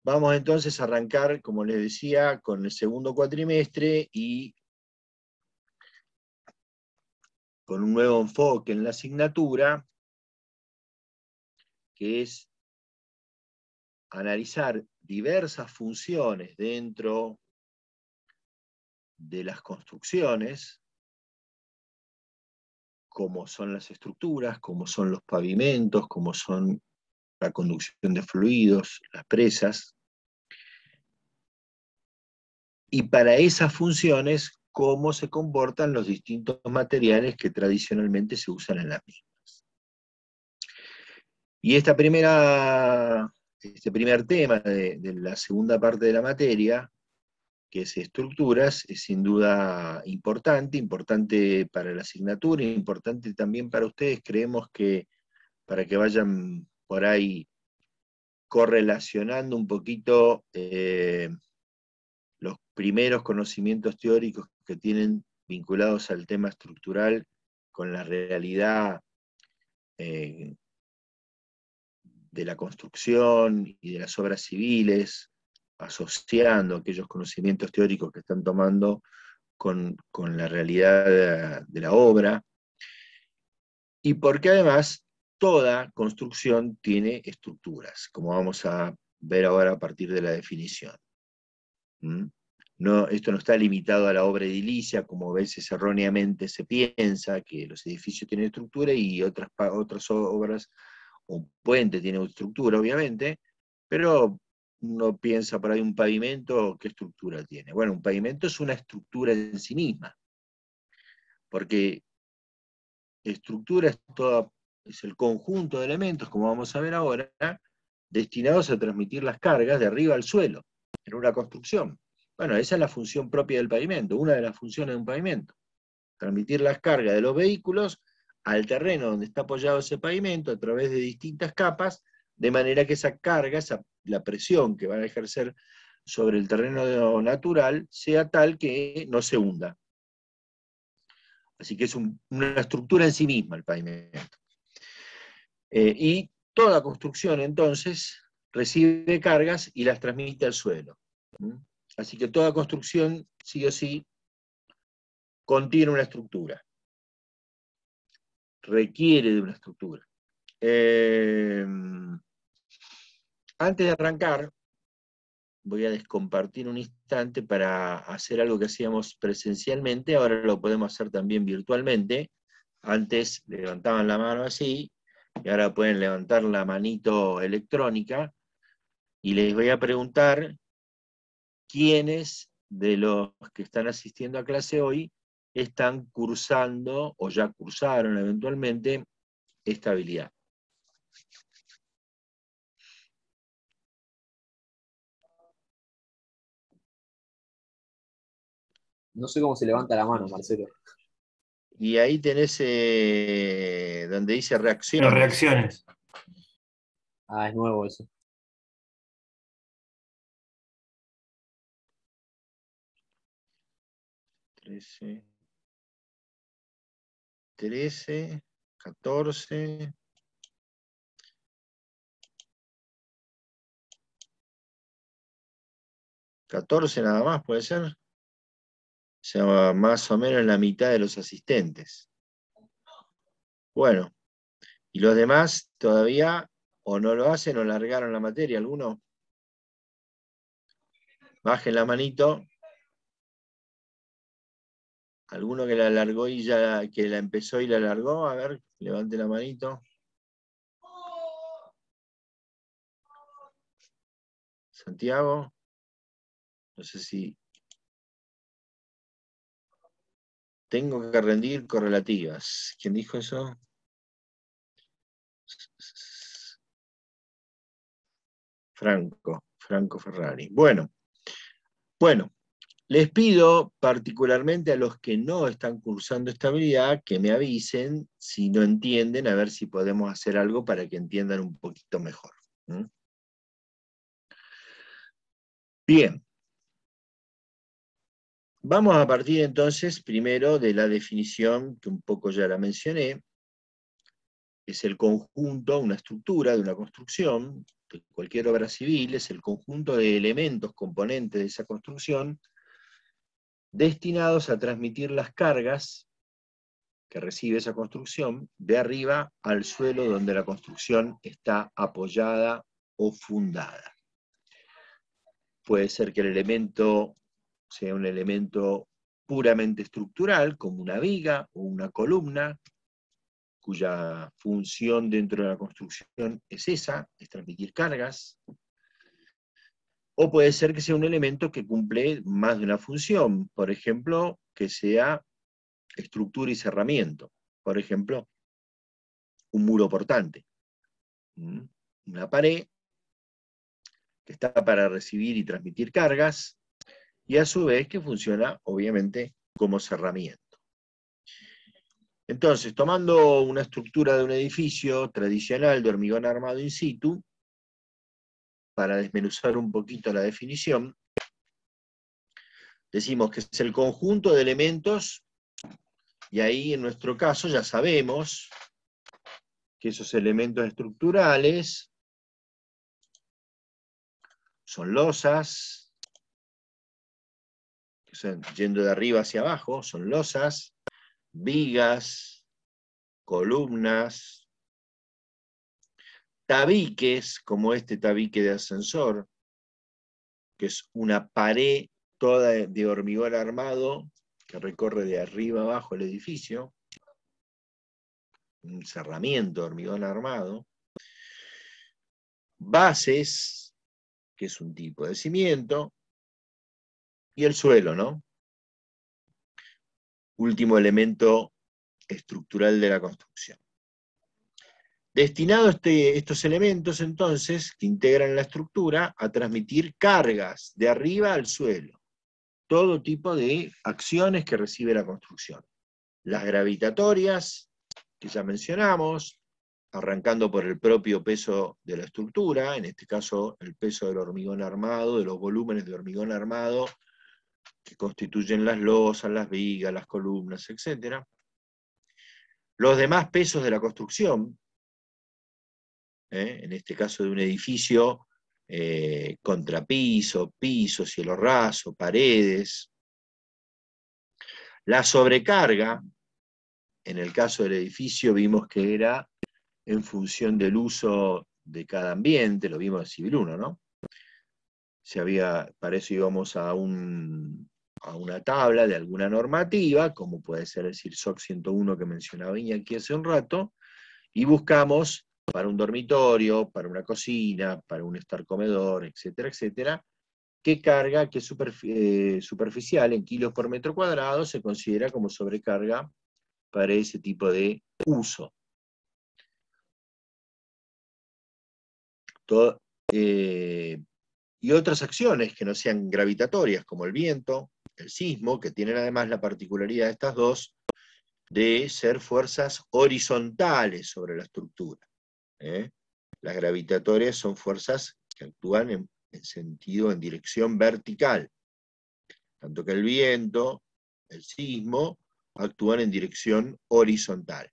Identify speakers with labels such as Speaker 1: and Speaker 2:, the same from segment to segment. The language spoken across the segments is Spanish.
Speaker 1: Vamos entonces a arrancar, como les decía, con el segundo cuatrimestre y con un nuevo enfoque en la asignatura, que es analizar diversas funciones dentro de las construcciones, como son las estructuras, como son los pavimentos, como son la conducción de fluidos, las presas, y para esas funciones, cómo se comportan los distintos materiales que tradicionalmente se usan en las mismas. Y este primer tema de la segunda parte de la materia, que es estructuras, es sin duda importante para la asignatura, importante también para ustedes. Creemos que para que vayan por ahí correlacionando un poquito los primeros conocimientos teóricos que tienen vinculados al tema estructural con la realidad de la construcción y de las obras civiles, asociando aquellos conocimientos teóricos que están tomando con la realidad de la obra, y porque además toda construcción tiene estructuras, como vamos a ver ahora a partir de la definición. No, esto no está limitado a la obra edilicia, como a veces erróneamente se piensa, que los edificios tienen estructura y otras obras, un puente tiene estructura, obviamente, pero uno piensa por ahí un pavimento, ¿qué estructura tiene? Bueno, un pavimento es una estructura en sí misma, porque estructura es el conjunto de elementos, como vamos a ver ahora, destinados a transmitir las cargas de arriba al suelo, en una construcción. Bueno, esa es la función propia del pavimento, una de las funciones de un pavimento. Transmitir las cargas de los vehículos al terreno donde está apoyado ese pavimento a través de distintas capas, de manera que esa carga, la presión que van a ejercer sobre el terreno natural, sea tal que no se hunda. Así que es una estructura en sí misma el pavimento. Y toda construcción, entonces, recibe cargas y las transmite al suelo. Así que toda construcción, sí o sí, contiene una estructura. Requiere de una estructura. Antes de arrancar, voy a descompartir un instante para hacer algo que hacíamos presencialmente, ahora lo podemos hacer también virtualmente. Antes levantaban la mano así, y ahora pueden levantar la manito electrónica, y les voy a preguntar quiénes de los que están asistiendo a clase hoy están cursando, o ya cursaron eventualmente, esta habilidad.
Speaker 2: No sé cómo se levanta la mano, Marcelo.
Speaker 1: Y ahí tenés donde dice
Speaker 3: Las
Speaker 1: reacciones.
Speaker 3: reacciones.
Speaker 2: Ah, es nuevo eso.
Speaker 1: Trece, 14. ¿14 nada más puede ser? O sea, más o menos la mitad de los asistentes. Bueno, ¿y los demás todavía o no lo hacen o largaron la materia? ¿Alguno? Bajen la manito. ¿Alguno que la largó y ya, que la empezó y la largó? A ver, levante la manito. Santiago. No sé si... Tengo que rendir correlativas. ¿Quién dijo eso? Franco Ferrari. Bueno, les pido particularmente a los que no están cursando esta habilidad que me avisen si no entienden, a ver si podemos hacer algo para que entiendan un poquito mejor. Bien. Vamos a partir entonces primero de la definición, que un poco ya la mencioné, es el conjunto, una estructura de una construcción, de cualquier obra civil es el conjunto de elementos componentes de esa construcción destinados a transmitir las cargas que recibe esa construcción de arriba al suelo donde la construcción está apoyada o fundada. Puede ser que el elemento sea un elemento puramente estructural, como una viga o una columna, cuya función dentro de la construcción es esa, es transmitir cargas. O puede ser que sea un elemento que cumple más de una función, por ejemplo, que sea estructura y cerramiento. Por ejemplo, un muro portante. Una pared que está para recibir y transmitir cargas, y a su vez que funciona, obviamente, como cerramiento. Entonces, tomando una estructura de un edificio tradicional de hormigón armado in situ, para desmenuzar un poquito la definición, decimos que es el conjunto de elementos, y ahí en nuestro caso ya sabemos que esos elementos estructurales son losas, que son, yendo de arriba hacia abajo, son losas, vigas, columnas, tabiques, como este tabique de ascensor, que es una pared toda de hormigón armado que recorre de arriba abajo el edificio, un cerramiento de hormigón armado, bases, que es un tipo de cimiento, y el suelo, ¿no? Último elemento estructural de la construcción. Destinado estos elementos, entonces, que integran la estructura, a transmitir cargas de arriba al suelo. Todo tipo de acciones que recibe la construcción. Las gravitatorias, que ya mencionamos, arrancando por el propio peso de la estructura, en este caso el peso del hormigón armado, de los volúmenes de hormigón armado, que constituyen las losas, las vigas, las columnas, etc. Los demás pesos de la construcción, en este caso de un edificio, contrapiso, piso, cielo raso, paredes. La sobrecarga, en el caso del edificio vimos que era en función del uso de cada ambiente, lo vimos en Civil 1, ¿no? Para eso íbamos a una tabla de alguna normativa, como puede ser el CIRSOC 101 que mencionaba Iñaki hace un rato, y buscamos para un dormitorio, para una cocina, para un estar comedor, etcétera, etcétera, qué carga, qué superficial en kilos por metro cuadrado se considera como sobrecarga para ese tipo de uso. Y otras acciones que no sean gravitatorias, como el viento, el sismo, que tienen además la particularidad de estas dos, de ser fuerzas horizontales sobre la estructura. Las gravitatorias son fuerzas que actúan en sentido, en dirección vertical, tanto que el viento, el sismo, actúan en dirección horizontal.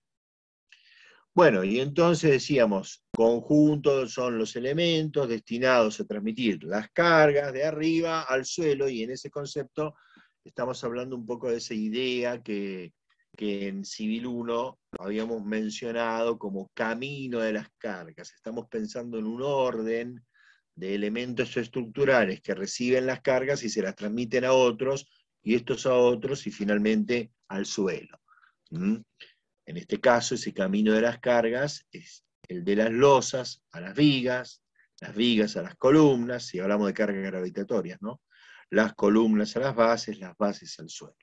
Speaker 1: Bueno, y entonces decíamos, conjuntos son los elementos destinados a transmitir las cargas de arriba al suelo, y en ese concepto estamos hablando un poco de esa idea que en Civil 1 habíamos mencionado como camino de las cargas. Estamos pensando en un orden de elementos estructurales que reciben las cargas y se las transmiten a otros, y estos a otros, y finalmente al suelo. En este caso, ese camino de las cargas es el de las losas a las vigas a las columnas, si hablamos de cargas gravitatorias, ¿no? Las columnas a las bases al suelo.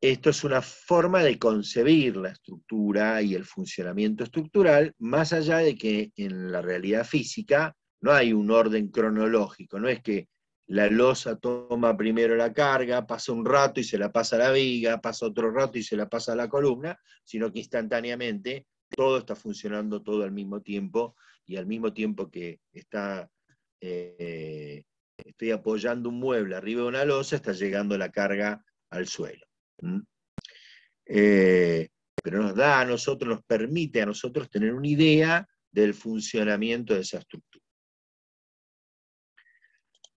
Speaker 1: Esto es una forma de concebir la estructura y el funcionamiento estructural, más allá de que en la realidad física no hay un orden cronológico, no es que la losa toma primero la carga, pasa un rato y se la pasa a la viga, pasa otro rato y se la pasa a la columna, sino que instantáneamente todo está funcionando todo al mismo tiempo, y al mismo tiempo que estoy apoyando un mueble arriba de una losa, está llegando la carga al suelo. Pero nos permite a nosotros tener una idea del funcionamiento de esa estructura.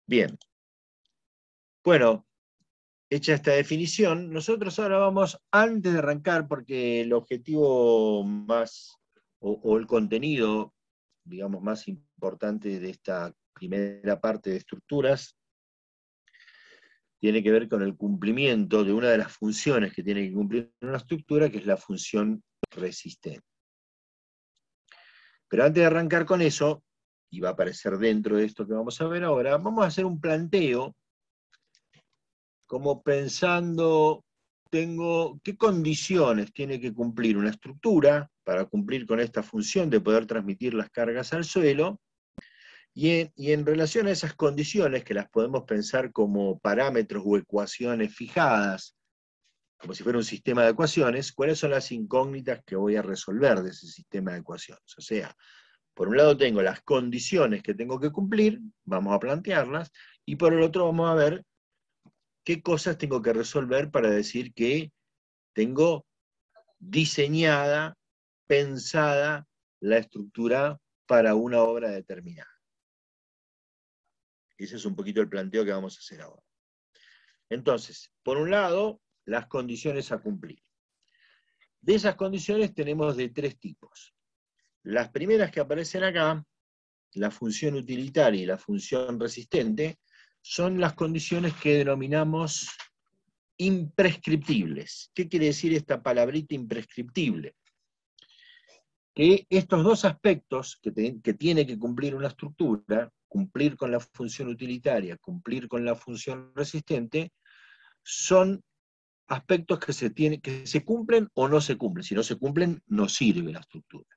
Speaker 1: Bien. Bueno, hecha esta definición, nosotros ahora vamos, antes de arrancar, porque el objetivo más, o el contenido, digamos, más importante de esta primera parte de estructuras, tiene que ver con el cumplimiento de una de las funciones que tiene que cumplir una estructura, que es la función resistente. Pero antes de arrancar con eso, y va a aparecer dentro de esto que vamos a ver ahora, vamos a hacer un planteo, como pensando, ¿qué condiciones tiene que cumplir una estructura para cumplir con esta función de poder transmitir las cargas al suelo? Y en relación a esas condiciones, que las podemos pensar como parámetros o ecuaciones fijadas, como si fuera un sistema de ecuaciones, ¿cuáles son las incógnitas que voy a resolver de ese sistema de ecuaciones? O sea, por un lado tengo las condiciones que tengo que cumplir, vamos a plantearlas, y por el otro vamos a ver qué cosas tengo que resolver para decir que tengo diseñada, pensada la estructura para una obra determinada. Ese es un poquito el planteo que vamos a hacer ahora. Entonces, por un lado, las condiciones a cumplir. De esas condiciones tenemos de tres tipos. Las primeras que aparecen acá, la función utilitaria y la función resistente, son las condiciones que denominamos imprescriptibles. ¿Qué quiere decir esta palabrita imprescriptible? Que estos dos aspectos que tiene que cumplir una estructura, cumplir con la función utilitaria, cumplir con la función resistente, son aspectos que se cumplen o no se cumplen. Si no se cumplen, no sirve la estructura.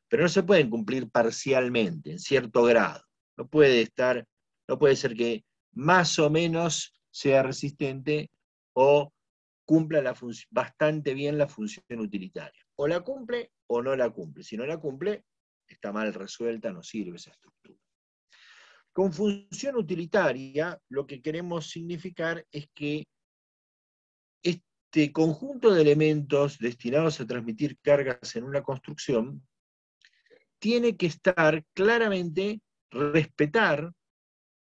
Speaker 1: Pero no se pueden cumplir parcialmente, en cierto grado. No puede ser que más o menos sea resistente o cumpla bastante bien la función utilitaria. O la cumple o no la cumple. Si no la cumple, está mal resuelta, no sirve esa estructura. Con función utilitaria, lo que queremos significar es que este conjunto de elementos destinados a transmitir cargas en una construcción tiene que estar claramente,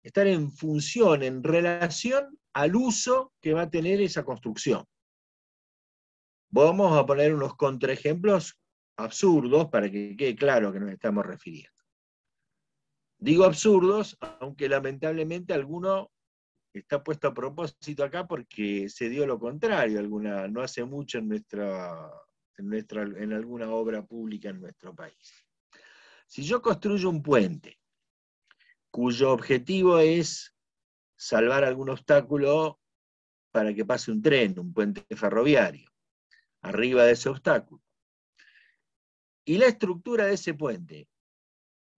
Speaker 1: estar en función, en relación al uso que va a tener esa construcción. Vamos a poner unos contraejemplos absurdos para que quede claro a qué nos estamos refiriendo. Digo absurdos, aunque lamentablemente alguno está puesto a propósito acá porque se dio lo contrario no hace mucho en alguna obra pública en nuestro país. Si yo construyo un puente, cuyo objetivo es salvar algún obstáculo para que pase un tren, un puente ferroviario, arriba de ese obstáculo, y la estructura de ese puente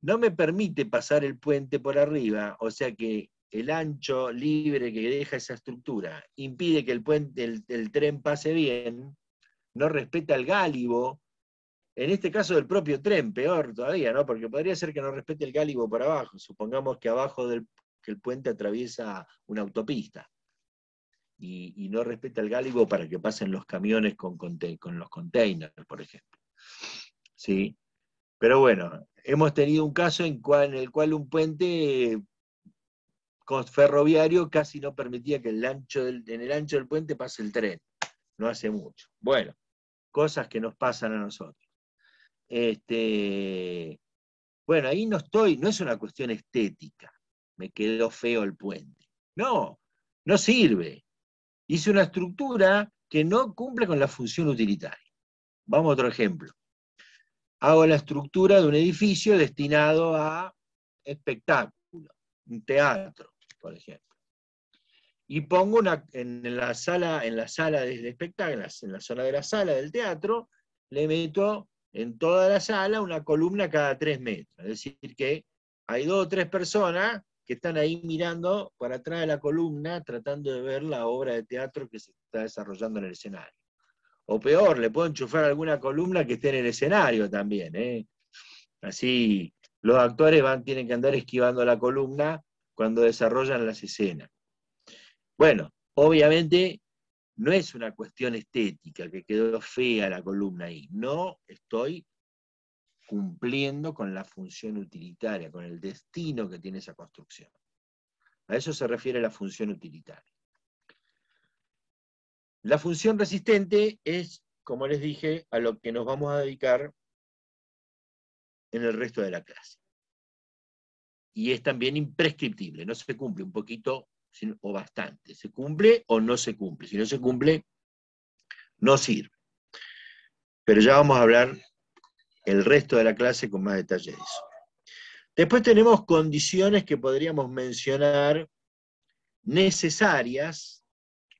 Speaker 1: no me permite pasar el puente por arriba, o sea que el ancho libre que deja esa estructura impide que el tren pase bien, no respeta el gálibo, en este caso del propio tren, peor todavía, ¿no? Porque podría ser que no respete el gálibo por abajo, supongamos que abajo que el puente atraviesa una autopista, y no respeta el gálibo para que pasen los camiones con los containers, por ejemplo. ¿Sí? Pero bueno, hemos tenido un caso en el cual un puente ferroviario casi no permitía que en el ancho del puente pase el tren. No hace mucho. Bueno, cosas que nos pasan a nosotros. Bueno, ahí no es una cuestión estética. Me quedó feo el puente. No, no sirve. Hice una estructura que no cumple con la función utilitaria. Vamos a otro ejemplo. Hago la estructura de un edificio destinado a espectáculo, un teatro, por ejemplo. Y pongo en la sala del espectáculo, en la zona de la sala del teatro, le meto en toda la sala una columna cada 3 metros. Es decir, que hay 2 o 3 personas que están ahí mirando para atrás de la columna, tratando de ver la obra de teatro que se está desarrollando en el escenario. O peor, le puedo enchufar alguna columna que esté en el escenario también, ¿eh? Así los actores tienen que andar esquivando la columna cuando desarrollan las escenas. Bueno, obviamente no es una cuestión estética, que quedó fea la columna ahí. No estoy cumpliendo con la función utilitaria, con el destino que tiene esa construcción. A eso se refiere la función utilitaria. La función resistente es, como les dije, a lo que nos vamos a dedicar en el resto de la clase. Y es también imprescriptible, no se cumple un poquito o bastante. Se cumple o no se cumple. Si no se cumple, no sirve. Pero ya vamos a hablar el resto de la clase con más detalle de eso. Después tenemos condiciones que podríamos mencionar necesarias,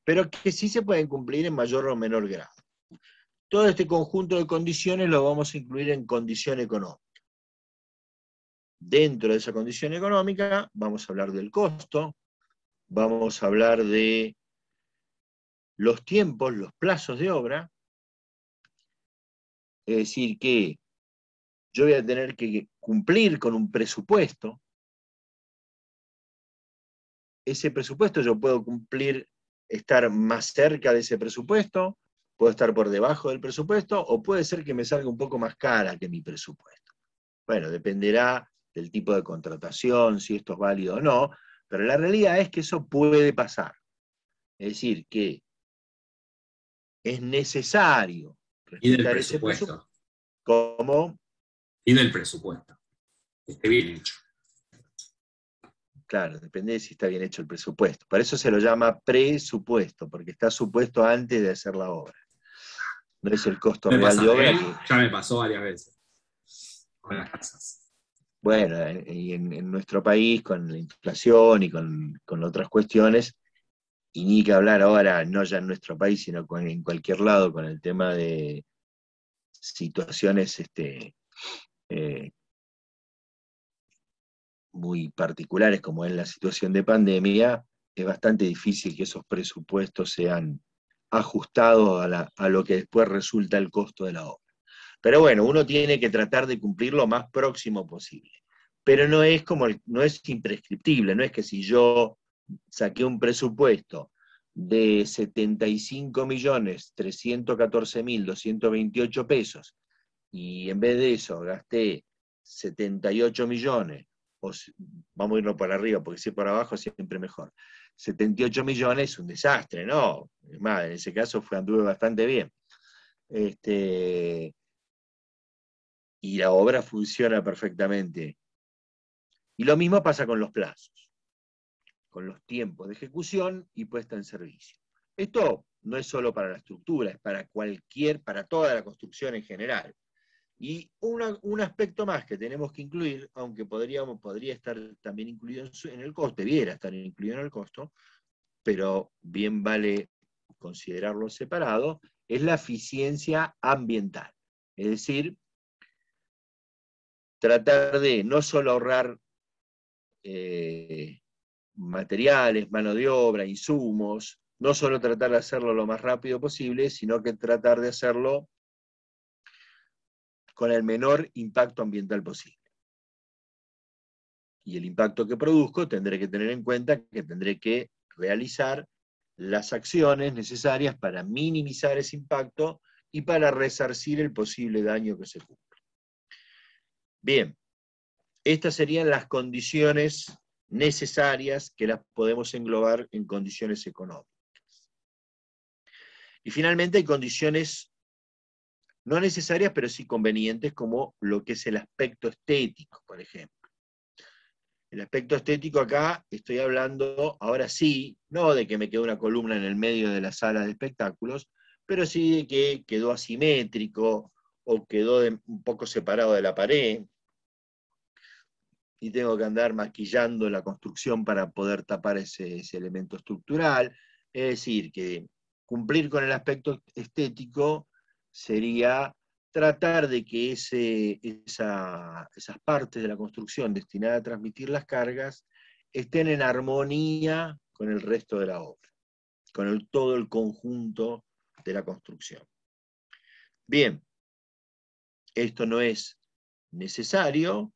Speaker 1: pero que sí se pueden cumplir en mayor o menor grado. Todo este conjunto de condiciones lo vamos a incluir en condición económica. Dentro de esa condición económica vamos a hablar del costo, vamos a hablar de los tiempos, los plazos de obra, es decir, que yo voy a tener que cumplir con un presupuesto. Ese presupuesto yo puedo cumplir, estar más cerca de ese presupuesto, puedo estar por debajo del presupuesto, o puede ser que me salga un poco más cara que mi presupuesto. Bueno, dependerá del tipo de contratación, si esto es válido o no, pero la realidad es que eso puede pasar. Es decir, que es necesario
Speaker 3: Y del
Speaker 1: respetar ese presupuesto.
Speaker 3: presupuesto.
Speaker 1: ¿Cómo?
Speaker 3: Y del presupuesto. Que esté bien hecho.
Speaker 1: Claro, depende de si está bien hecho el presupuesto. Por eso se lo llama presupuesto, porque está supuesto antes de hacer la obra. No es el costo
Speaker 3: Me
Speaker 1: real
Speaker 3: pasa,
Speaker 1: de obra
Speaker 3: ¿eh?
Speaker 1: que,
Speaker 3: Ya me pasó varias veces. Con las casas.
Speaker 1: bueno, y en nuestro país, con la inflación y con otras cuestiones, y ni que hablar ahora, no ya en nuestro país, sino en cualquier lado, con el tema de situaciones eh, muy particulares, como es la situación de pandemia, es bastante difícil que esos presupuestos sean ajustados a lo que después resulta el costo de la obra. Pero bueno, uno tiene que tratar de cumplir lo más próximo posible. Pero no es no es imprescriptible, no es que si yo saqué un presupuesto de 75.314.228 pesos y en vez de eso gasté 78 millones, vamos a irnos por arriba, porque si por abajo siempre mejor. 78 millones es un desastre, ¿no? Es más, en ese caso anduve bastante bien. Y la obra funciona perfectamente. Y lo mismo pasa con los plazos, con los tiempos de ejecución y puesta en servicio. Esto no es solo para la estructura, es para toda la construcción en general. Y un aspecto más que tenemos que incluir, aunque podría estar también incluido en el costo, debiera estar incluido en el costo, pero bien vale considerarlo separado, es la eficiencia ambiental. Es decir, tratar de no solo ahorrar materiales, mano de obra, insumos, no solo tratar de hacerlo lo más rápido posible, sino que tratar de hacerlo con el menor impacto ambiental posible. Y el impacto que produzco tendré que tener en cuenta que tendré que realizar las acciones necesarias para minimizar ese impacto y para resarcir el posible daño que se cumple. Bien, estas serían las condiciones necesarias que las podemos englobar en condiciones económicas. Y finalmente hay condiciones no necesarias, pero sí convenientes, como lo que es el aspecto estético, por ejemplo. El aspecto estético acá, estoy hablando, ahora sí, no de que me quedó una columna en el medio de la sala de espectáculos, pero sí de que quedó asimétrico, o quedó un poco separado de la pared, y tengo que andar maquillando la construcción para poder tapar ese elemento estructural. Es decir, que cumplir con el aspecto estético sería tratar de que esas partes de la construcción destinadas a transmitir las cargas estén en armonía con el resto de la obra, con todo el conjunto de la construcción. Bien, esto no es necesario,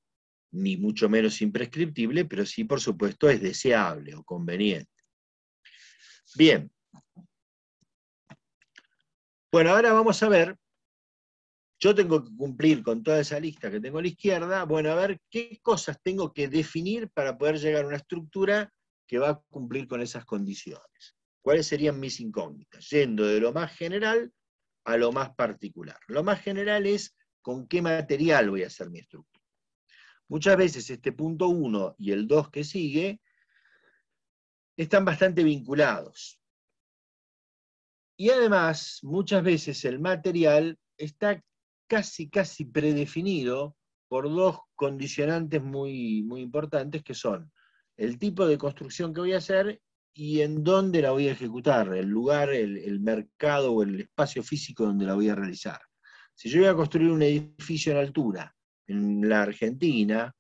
Speaker 1: ni mucho menos imprescriptible, pero sí, por supuesto, es deseable o conveniente. Bien. Bueno, ahora vamos a ver yo tengo que cumplir con toda esa lista que tengo a la izquierda, bueno, a ver qué cosas tengo que definir para poder llegar a una estructura que va a cumplir con esas condiciones. ¿Cuáles serían mis incógnitas? Yendo de lo más general a lo más particular. Lo más general es con qué material voy a hacer mi estructura. Muchas veces este punto 1 y el 2 que sigue están bastante vinculados. Y además, muchas veces el material está casi predefinido por dos condicionantes muy importantes, que son el tipo de construcción que voy a hacer y en dónde la voy a ejecutar, el lugar, el mercado o el espacio físico donde la voy a realizar. Si yo voy a construir un edificio en altura en la Argentina,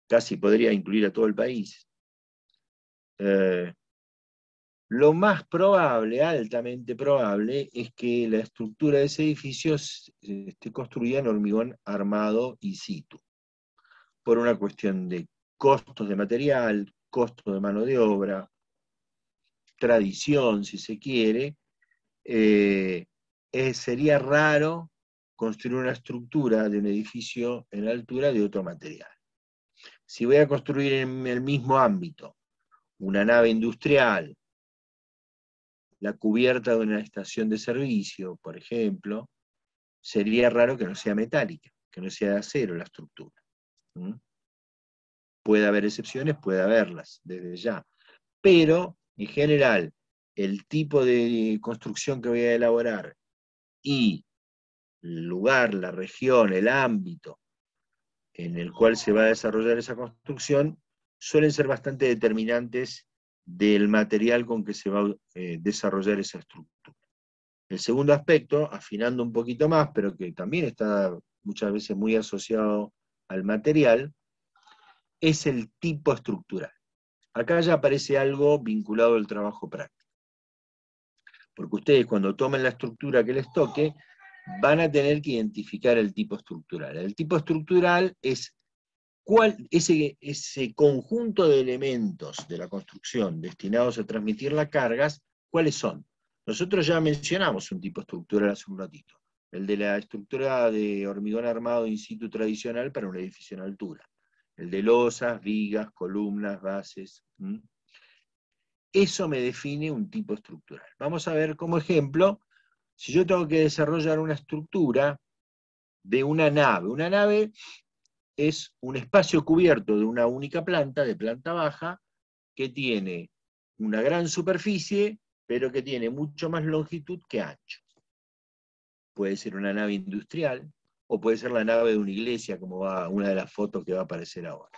Speaker 1: casi podría incluir a todo el país, lo más probable, altamente probable, es que la estructura de ese edificio esté construida en hormigón armado in situ, por una cuestión de costos de material, costos de mano de obra, tradición, si se quiere. Sería raro construir una estructura de un edificio en altura de otro material. Si voy a construir en el mismo ámbito una nave industrial, la cubierta de una estación de servicio, por ejemplo, sería raro que no sea metálica, que no sea de acero la estructura. Puede haber excepciones, puede haberlas, desde ya. Pero, en general, el tipo de construcción que voy a elaborar y el lugar, la región, el ámbito en el cual se va a desarrollar esa construcción, suelen ser bastante determinantes del material con que se va a desarrollar esa estructura. El segundo aspecto, afinando un poquito más, pero que también está muchas veces muy asociado al material, es el tipo estructural. Acá ya aparece algo vinculado al trabajo práctico. Porque ustedes cuando tomen la estructura que les toque, van a tener que identificar el tipo estructural. El tipo estructural es ese conjunto de elementos de la construcción destinados a transmitir las cargas, ¿cuáles son? Nosotros ya mencionamos un tipo estructural hace un ratito, el de la estructura de hormigón armado in situ tradicional para un edificio en altura, el de losas, vigas, columnas, bases. Eso me define un tipo estructural. Vamos a ver como ejemplo, si yo tengo que desarrollar una estructura de una nave es un espacio cubierto de una única planta, de planta baja, que tiene una gran superficie, pero que tiene mucho más longitud que ancho. Puede ser una nave industrial, o puede ser la nave de una iglesia, como va una de las fotos que va a aparecer ahora.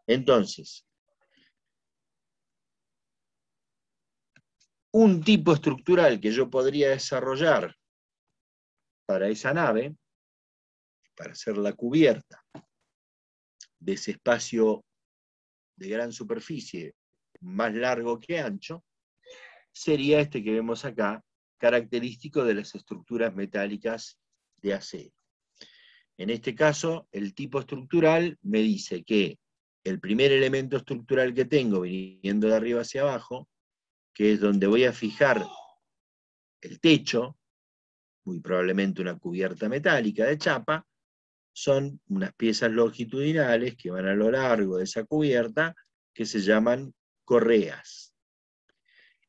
Speaker 1: Entonces, un tipo estructural que yo podría desarrollar para esa nave, para hacer la cubierta de ese espacio de gran superficie, más largo que ancho, sería este que vemos acá, característico de las estructuras metálicas de acero. En este caso, el tipo estructural me dice que el primer elemento estructural que tengo, viniendo de arriba hacia abajo, que es donde voy a fijar el techo, muy probablemente una cubierta metálica de chapa, son unas piezas longitudinales que van a lo largo de esa cubierta, que se llaman correas.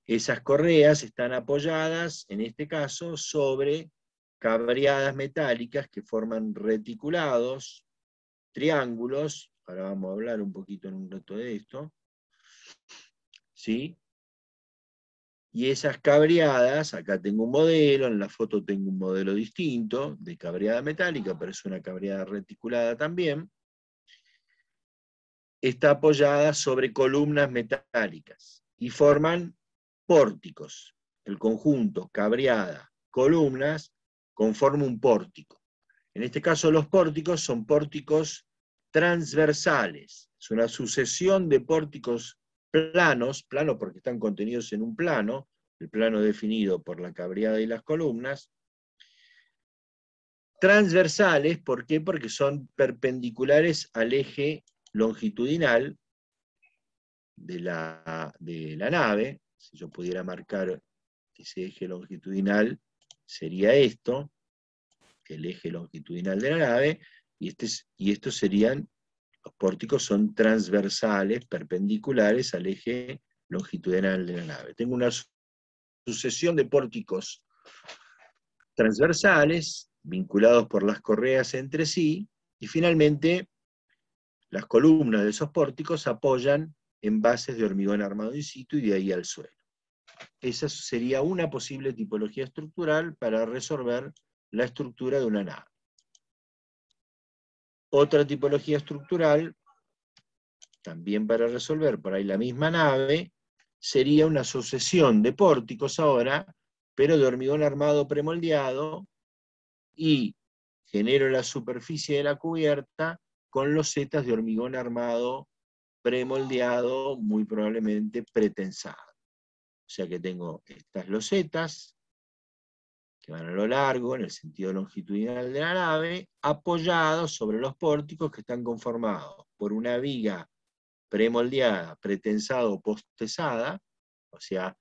Speaker 1: Esas correas están apoyadas, en este caso, sobre cabreadas metálicas que forman reticulados, triángulos. Ahora vamos a hablar un poquito en un rato de esto. ¿Sí? Y esas cabreadas, acá tengo un modelo, en la foto tengo un modelo distinto de cabreada metálica, pero es una cabreada reticulada también. Está apoyada sobre columnas metálicas y forman pórticos. El conjunto cabreada, columnas, conforma un pórtico. En este caso los pórticos son pórticos transversales. Es una sucesión de pórticos planos porque están contenidos en un plano, el plano definido por la cabreada y las columnas. Transversales, ¿por qué? Porque son perpendiculares al eje longitudinal de la nave. Si yo pudiera marcar ese eje longitudinal, sería esto, el eje longitudinal de la nave, y estos serían, los pórticos son transversales, perpendiculares al eje longitudinal de la nave. Tengo una sucesión de pórticos transversales, vinculados por las correas entre sí, y finalmente las columnas de esos pórticos apoyan en bases de hormigón armado in situ y de ahí al suelo. Esa sería una posible tipología estructural para resolver la estructura de una nave. Otra tipología estructural, también para resolver por ahí la misma nave, sería una sucesión de pórticos ahora, pero de hormigón armado premoldeado, y genero la superficie de la cubierta con losetas de hormigón armado premoldeado, muy probablemente pretensado. O sea que tengo estas losetas que van a lo largo, en el sentido longitudinal de la nave, apoyados sobre los pórticos que están conformados por una viga premoldeada, pretensada o posttesada, o sea,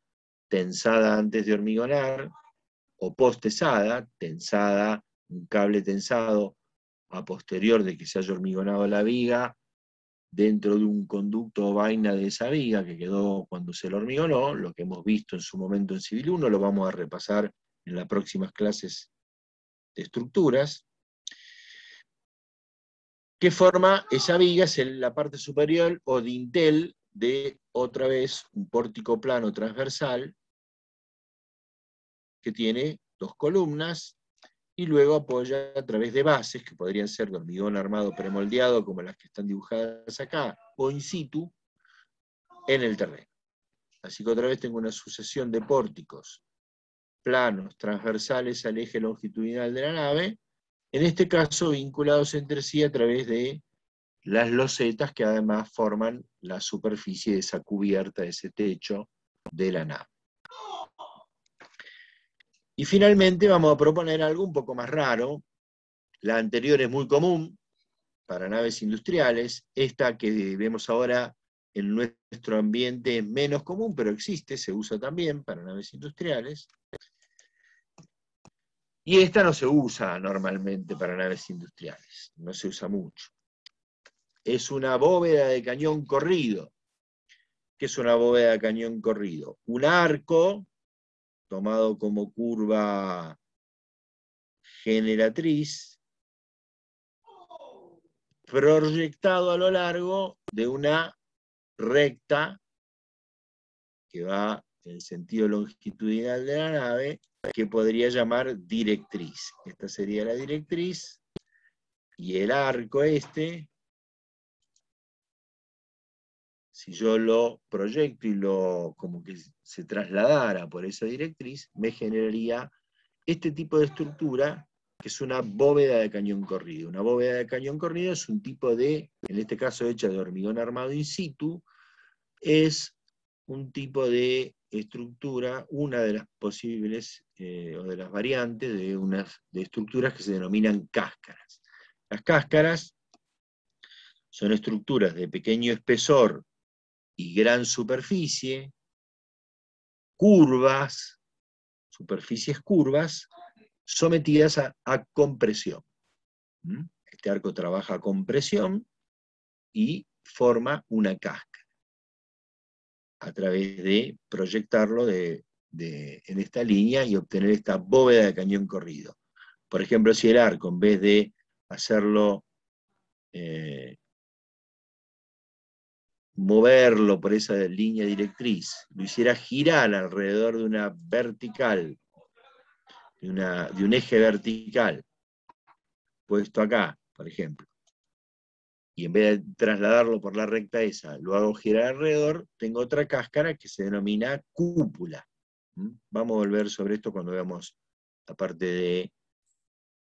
Speaker 1: tensada antes de hormigonar, o posttesada, tensada, un cable tensado a posterior de que se haya hormigonado la viga, dentro de un conducto o vaina de esa viga que quedó cuando se lo hormigonó, lo que hemos visto en su momento en Civil 1, lo vamos a repasar en las próximas clases de estructuras. ¿Qué forma esa viga? Es la parte superior o dintel de, otra vez, un pórtico plano transversal que tiene dos columnas y luego apoya a través de bases, que podrían ser de hormigón armado premoldeado, como las que están dibujadas acá, o in situ, en el terreno. Así que otra vez tengo una sucesión de pórticos planos transversales al eje longitudinal de la nave, en este caso vinculados entre sí a través de las losetas que además forman la superficie de esa cubierta, de ese techo de la nave. Y finalmente vamos a proponer algo un poco más raro. La anterior es muy común para naves industriales, esta que vemos ahora en nuestro ambiente es menos común, pero existe, se usa también para naves industriales. Y esta no se usa normalmente para naves industriales, no se usa mucho. Es una bóveda de cañón corrido. ¿Qué es una bóveda de cañón corrido? Un arco tomado como curva generatriz, proyectado a lo largo de una recta que va en el sentido longitudinal de la nave, que podría llamar directriz. Esta sería la directriz, y el arco este, si yo lo proyecto y como que se trasladara por esa directriz, me generaría este tipo de estructura, que es una bóveda de cañón corrido. Una bóveda de cañón corrido es un tipo de, en este caso hecha de hormigón armado in situ, es un tipo de estructura, una de las posibles, o de las variantes de estructuras que se denominan cáscaras. Las cáscaras son estructuras de pequeño espesor y gran superficie, curvas, superficies curvas, sometidas a compresión. Este arco trabaja a compresión y forma una cáscara, a través de proyectarlo en esta línea y obtener esta bóveda de cañón corrido. Por ejemplo, si el arco, en vez de hacerlo, moverlo por esa línea directriz, lo hiciera girar alrededor de una vertical, de un eje vertical, puesto acá, por ejemplo, y en vez de trasladarlo por la recta esa, lo hago girar alrededor, tengo otra cáscara que se denomina cúpula. Vamos a volver sobre esto cuando veamos la parte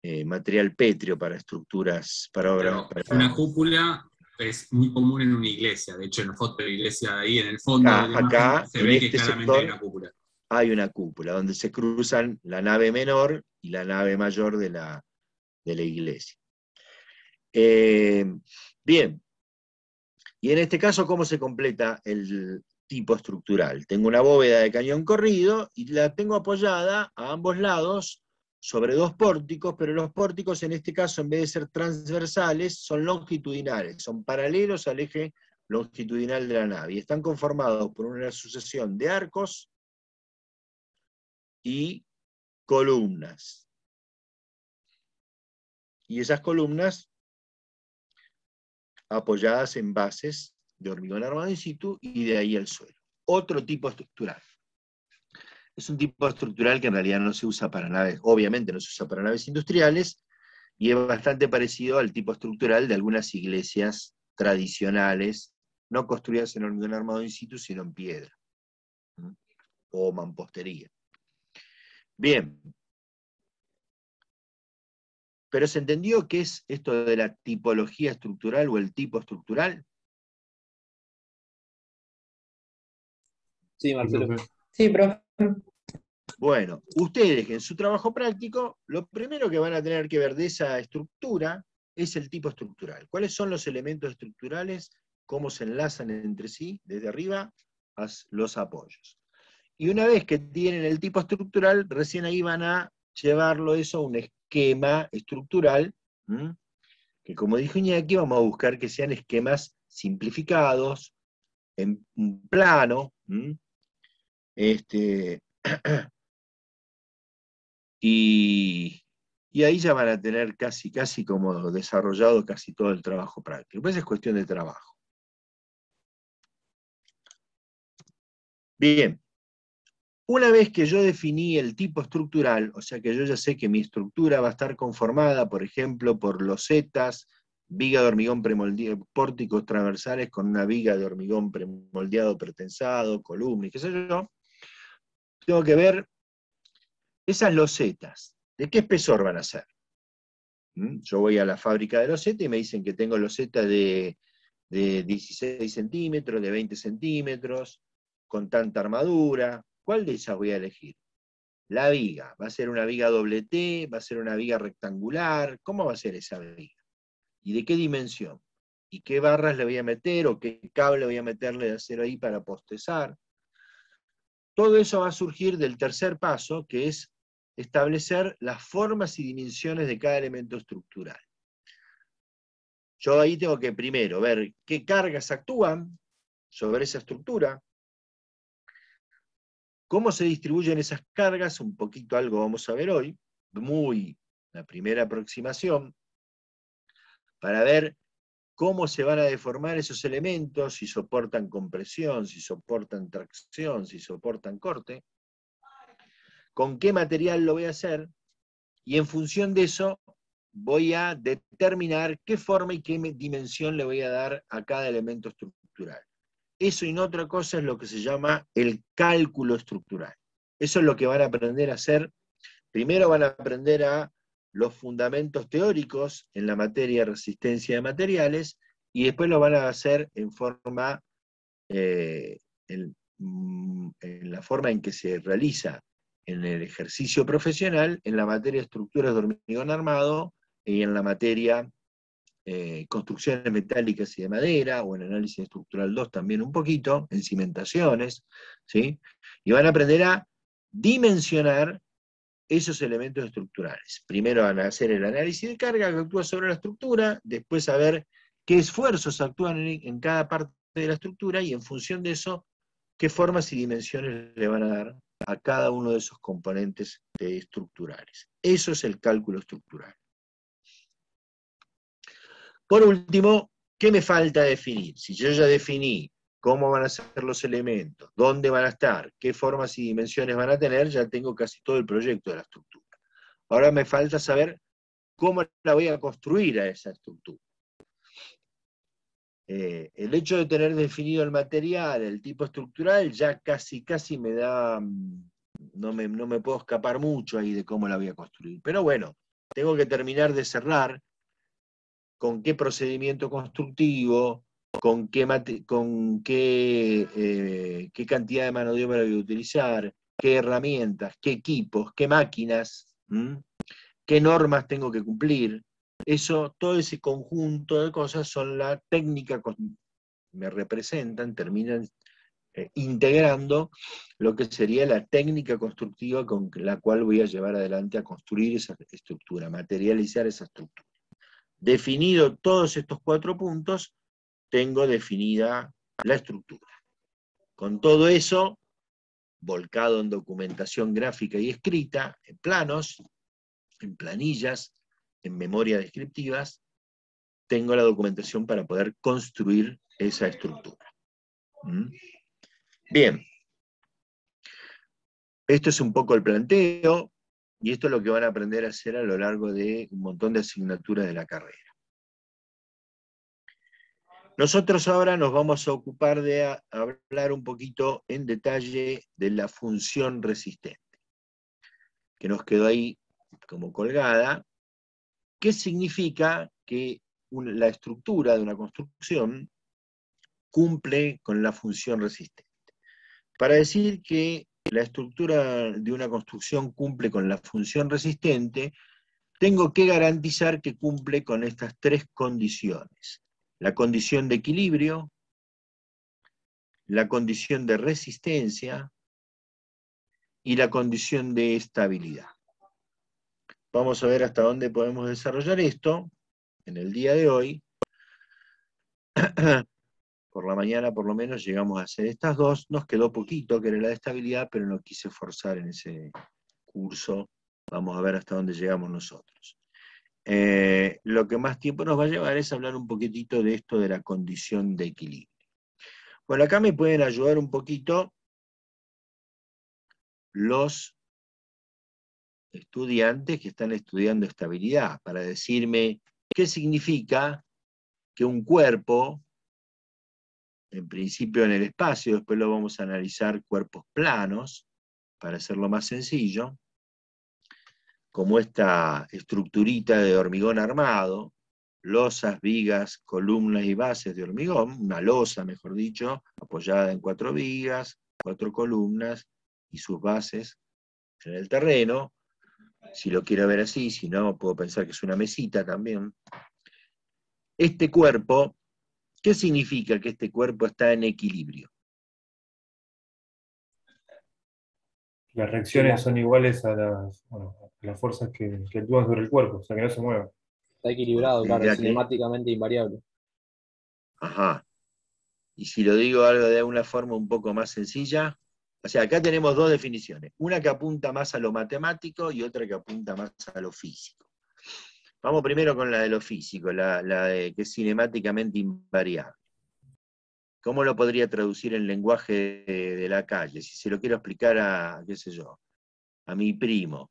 Speaker 1: de material pétreo para estructuras, para obras.
Speaker 3: Una cúpula es muy común en una iglesia. De hecho, en la foto de la iglesia ahí en el fondo
Speaker 1: acá
Speaker 3: se
Speaker 1: en
Speaker 3: ve
Speaker 1: este
Speaker 3: que claramente
Speaker 1: sector
Speaker 3: hay una cúpula.
Speaker 1: Hay una cúpula donde se cruzan la nave menor y la nave mayor de la iglesia. Bien, y en este caso, ¿cómo se completa el tipo estructural? Tengo una bóveda de cañón corrido y la tengo apoyada a ambos lados sobre dos pórticos, pero los pórticos en este caso, en vez de ser transversales, son longitudinales, son paralelos al eje longitudinal de la nave, y están conformados por una sucesión de arcos y columnas. Y esas columnas apoyadas en bases de hormigón armado in situ y de ahí al suelo. Otro tipo estructural. Es un tipo estructural que en realidad no se usa para naves, obviamente no se usa para naves industriales, y es bastante parecido al tipo estructural de algunas iglesias tradicionales, no construidas en hormigón armado in situ, sino en piedra, o mampostería. Bien. Pero ¿se entendió qué es esto de la tipología estructural o el tipo estructural?
Speaker 2: Sí, Marcelo.
Speaker 4: Sí, profe.
Speaker 1: Bueno, ustedes en su trabajo práctico, lo primero que van a tener que ver de esa estructura es el tipo estructural. ¿Cuáles son los elementos estructurales? ¿Cómo se enlazan entre sí, desde arriba, a los apoyos? Y una vez que tienen el tipo estructural, recién ahí van a llevarlo eso a un esquema estructural, que como dijo Iñaki, vamos a buscar que sean esquemas simplificados, en un plano, y ahí ya van a tener casi como desarrollado casi todo el trabajo práctico. Pues es cuestión de trabajo. Bien. Una vez que yo definí el tipo estructural, o sea que yo ya sé que mi estructura va a estar conformada, por ejemplo, por losetas, viga de hormigón premoldeado, pórticos transversales con una viga de hormigón premoldeado pretensado, columna y qué sé yo, tengo que ver esas losetas, ¿de qué espesor van a ser? Yo voy a la fábrica de losetas y me dicen que tengo losetas de 16 centímetros, de 20 centímetros, con tanta armadura. ¿Cuál de esas voy a elegir? La viga, ¿va a ser una viga doble T? ¿Va a ser una viga rectangular? ¿Cómo va a ser esa viga? ¿Y de qué dimensión? ¿Y qué barras le voy a meter o qué cable voy a meterle de acero ahí para postezar? Todo eso va a surgir del tercer paso, que es establecer las formas y dimensiones de cada elemento estructural. Yo ahí tengo que primero ver qué cargas actúan sobre esa estructura, cómo se distribuyen esas cargas, un poquito algo vamos a ver hoy, la primera aproximación, para ver cómo se van a deformar esos elementos, si soportan compresión, si soportan tracción, si soportan corte, con qué material lo voy a hacer, y en función de eso voy a determinar qué forma y qué dimensión le voy a dar a cada elemento estructural. Eso y no otra cosa es lo que se llama el cálculo estructural. Eso es lo que van a aprender a hacer. Primero van a aprender a los fundamentos teóricos en la materia de resistencia de materiales, y después lo van a hacer en forma, en la forma en que se realiza en el ejercicio profesional, en la materia de estructuras de hormigón armado, y en la materia construcciones metálicas y de madera, o en análisis estructural 2 también un poquito, en cimentaciones, ¿sí? Y van a aprender a dimensionar esos elementos estructurales. Primero van a hacer el análisis de carga que actúa sobre la estructura, después a ver qué esfuerzos actúan en cada parte de la estructura, y en función de eso, qué formas y dimensiones le van a dar a cada uno de esos componentes estructurales. Eso es el cálculo estructural. Por último, ¿qué me falta definir? Si yo ya definí cómo van a ser los elementos, dónde van a estar, qué formas y dimensiones van a tener, ya tengo casi todo el proyecto de la estructura. Ahora me falta saber cómo la voy a construir a esa estructura. El hecho de tener definido el material, el tipo estructural, ya casi me da, no me puedo escapar mucho ahí de cómo la voy a construir. Pero bueno, tengo que terminar de cerrar con qué procedimiento constructivo, qué cantidad de mano de obra voy a utilizar, qué herramientas, qué equipos, qué máquinas, qué normas tengo que cumplir. Eso, todo ese conjunto de cosas son la técnica, me representan, terminan integrando lo que sería la técnica constructiva con la cual voy a llevar adelante a construir esa estructura, materializar esa estructura. Definido todos estos 4 puntos, tengo definida la estructura. Con todo eso, volcado en documentación gráfica y escrita, en planos, en planillas, en memorias descriptivas, tengo la documentación para poder construir esa estructura. Bien. Esto es un poco el planteo, y esto es lo que van a aprender a hacer a lo largo de un montón de asignaturas de la carrera. Nosotros ahora nos vamos a ocupar de hablar un poquito en detalle de la función resistente, que nos quedó ahí como colgada. ¿Qué significa que la estructura de una construcción cumple con la función resistente? Para decir que la estructura de una construcción cumple con la función resistente, tengo que garantizar que cumple con estas 3 condiciones. La condición de equilibrio, la condición de resistencia y la condición de estabilidad. Vamos a ver hasta dónde podemos desarrollar esto en el día de hoy. Por la mañana por lo menos llegamos a hacer estas 2, nos quedó poquito, que era la de estabilidad, pero no quise forzar en ese curso. Vamos a ver hasta dónde llegamos nosotros. Lo que más tiempo nos va a llevar es hablar un poquitito de esto de la condición de equilibrio. Bueno, acá me pueden ayudar un poquito los estudiantes que están estudiando estabilidad, para decirme qué significa que un cuerpo, en principio en el espacio, después lo vamos a analizar cuerpos planos, para hacerlo más sencillo, como esta estructurita de hormigón armado, losas, vigas, columnas y bases de hormigón, una losa, mejor dicho, apoyada en 4 vigas, 4 columnas y sus bases en el terreno. Si lo quiero ver así, si no, puedo pensar que es una mesita también. Este cuerpo, ¿qué significa que este cuerpo está en equilibrio?
Speaker 4: Las reacciones son iguales a las fuerzas que actúan sobre el cuerpo, o sea, que no se muevan.
Speaker 2: Está equilibrado, claro,
Speaker 1: Ya
Speaker 2: es
Speaker 1: que-
Speaker 2: cinemáticamente invariable.
Speaker 1: Ajá. Y si lo digo algo de una forma un poco más sencilla, o sea, acá tenemos 2 definiciones, una que apunta más a lo matemático y otra que apunta más a lo físico. Vamos primero con la de lo físico, la de que es cinemáticamente invariable. ¿Cómo lo podría traducir en lenguaje de la calle? Si se lo quiero explicar a, qué sé yo, a mi primo.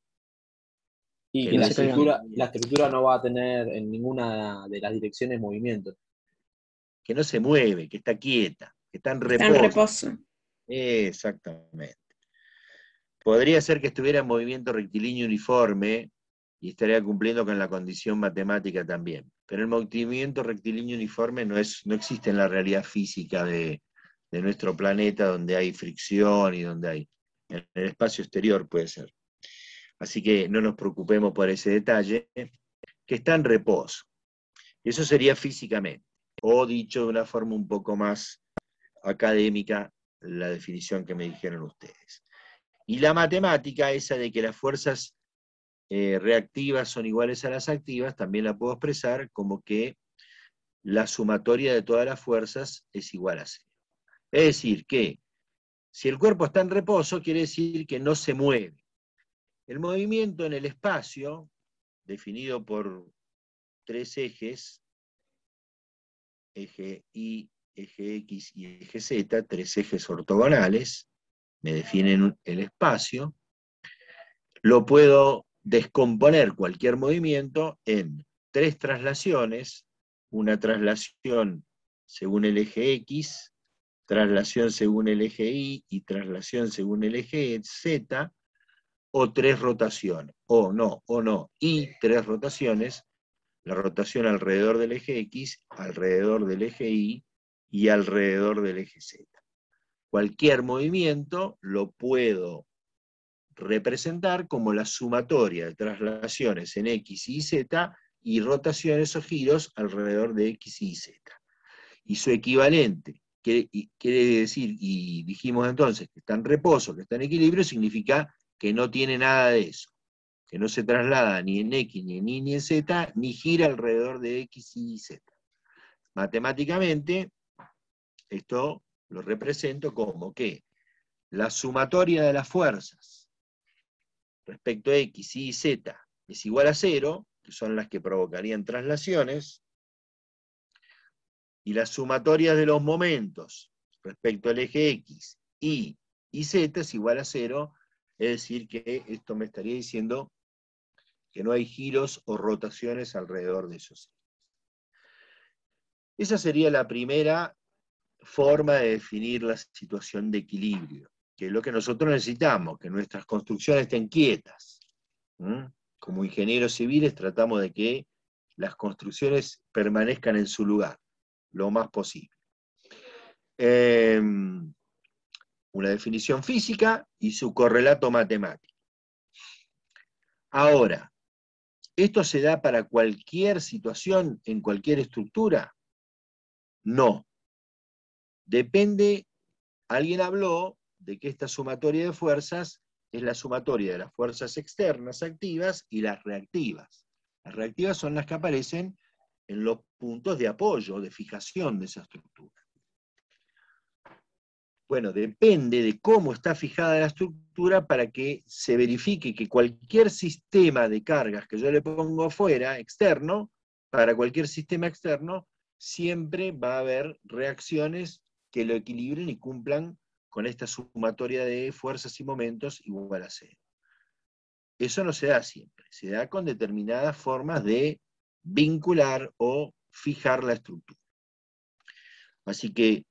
Speaker 2: Y
Speaker 1: Que
Speaker 2: que
Speaker 1: no
Speaker 2: la
Speaker 1: es
Speaker 2: estructura no va a tener en ninguna de las direcciones movimiento.
Speaker 1: que no se mueve, que está quieta, que está en
Speaker 5: Está en
Speaker 1: reposo.
Speaker 5: reposo.
Speaker 1: Exactamente. Podría ser que estuviera en movimiento rectilíneo uniforme y estaría cumpliendo con la condición matemática también. Pero el movimiento rectilíneo uniforme no existe en la realidad física de nuestro planeta, donde hay fricción y donde hay. En el espacio exterior puede ser. Así que no nos preocupemos por ese detalle, que está en reposo. Eso sería físicamente, o dicho de una forma un poco más académica, la definición que me dijeron ustedes. Y la matemática, esa de que las fuerzas reactivas son iguales a las activas, también la puedo expresar como que la sumatoria de todas las fuerzas es igual a 0. Es decir, que si el cuerpo está en reposo, quiere decir que no se mueve. El movimiento en el espacio, definido por 3 ejes, eje Y, eje X y eje Z, 3 ejes ortogonales, me definen el espacio, lo puedo descomponer cualquier movimiento en 3 traslaciones, una traslación según el eje X, traslación según el eje Y y traslación según el eje Z, o 3 rotaciones, o no, y 3 rotaciones, la rotación alrededor del eje X, alrededor del eje Y y alrededor del eje Z. Cualquier movimiento lo puedo representar como la sumatoria de traslaciones en X y Z y rotaciones o giros alrededor de X y Z. Y su equivalente, quiere decir, y dijimos entonces que está en reposo, que está en equilibrio, significa que no tiene nada de eso, que no se traslada ni en X, ni en Y, ni en Z, ni gira alrededor de X, Y, Z. Matemáticamente, esto lo represento como que la sumatoria de las fuerzas respecto a X, Y y Z es igual a 0, que son las que provocarían traslaciones, y las sumatorias de los momentos respecto al eje X, Y y Z es igual a 0, es decir, que esto me estaría diciendo que no hay giros o rotaciones alrededor de esos ejes. Esa sería la primera forma de definir la situación de equilibrio, que es lo que nosotros necesitamos, que nuestras construcciones estén quietas. Como ingenieros civiles tratamos de que las construcciones permanezcan en su lugar lo más posible. Una definición física y su correlato matemático. Ahora, ¿esto se da para cualquier situación en cualquier estructura? No. Depende, alguien habló de que esta sumatoria de fuerzas es la sumatoria de las fuerzas externas activas y las reactivas. Las reactivas son las que aparecen en los puntos de apoyo, de fijación de esa estructura. Bueno, depende de cómo está fijada la estructura para que se verifique que cualquier sistema de cargas que yo le pongo afuera, externo, para cualquier sistema externo, siempre va a haber reacciones que lo equilibren y cumplan con esta sumatoria de fuerzas y momentos igual a 0. Eso no se da siempre, se da con determinadas formas de vincular o fijar la estructura. Así que,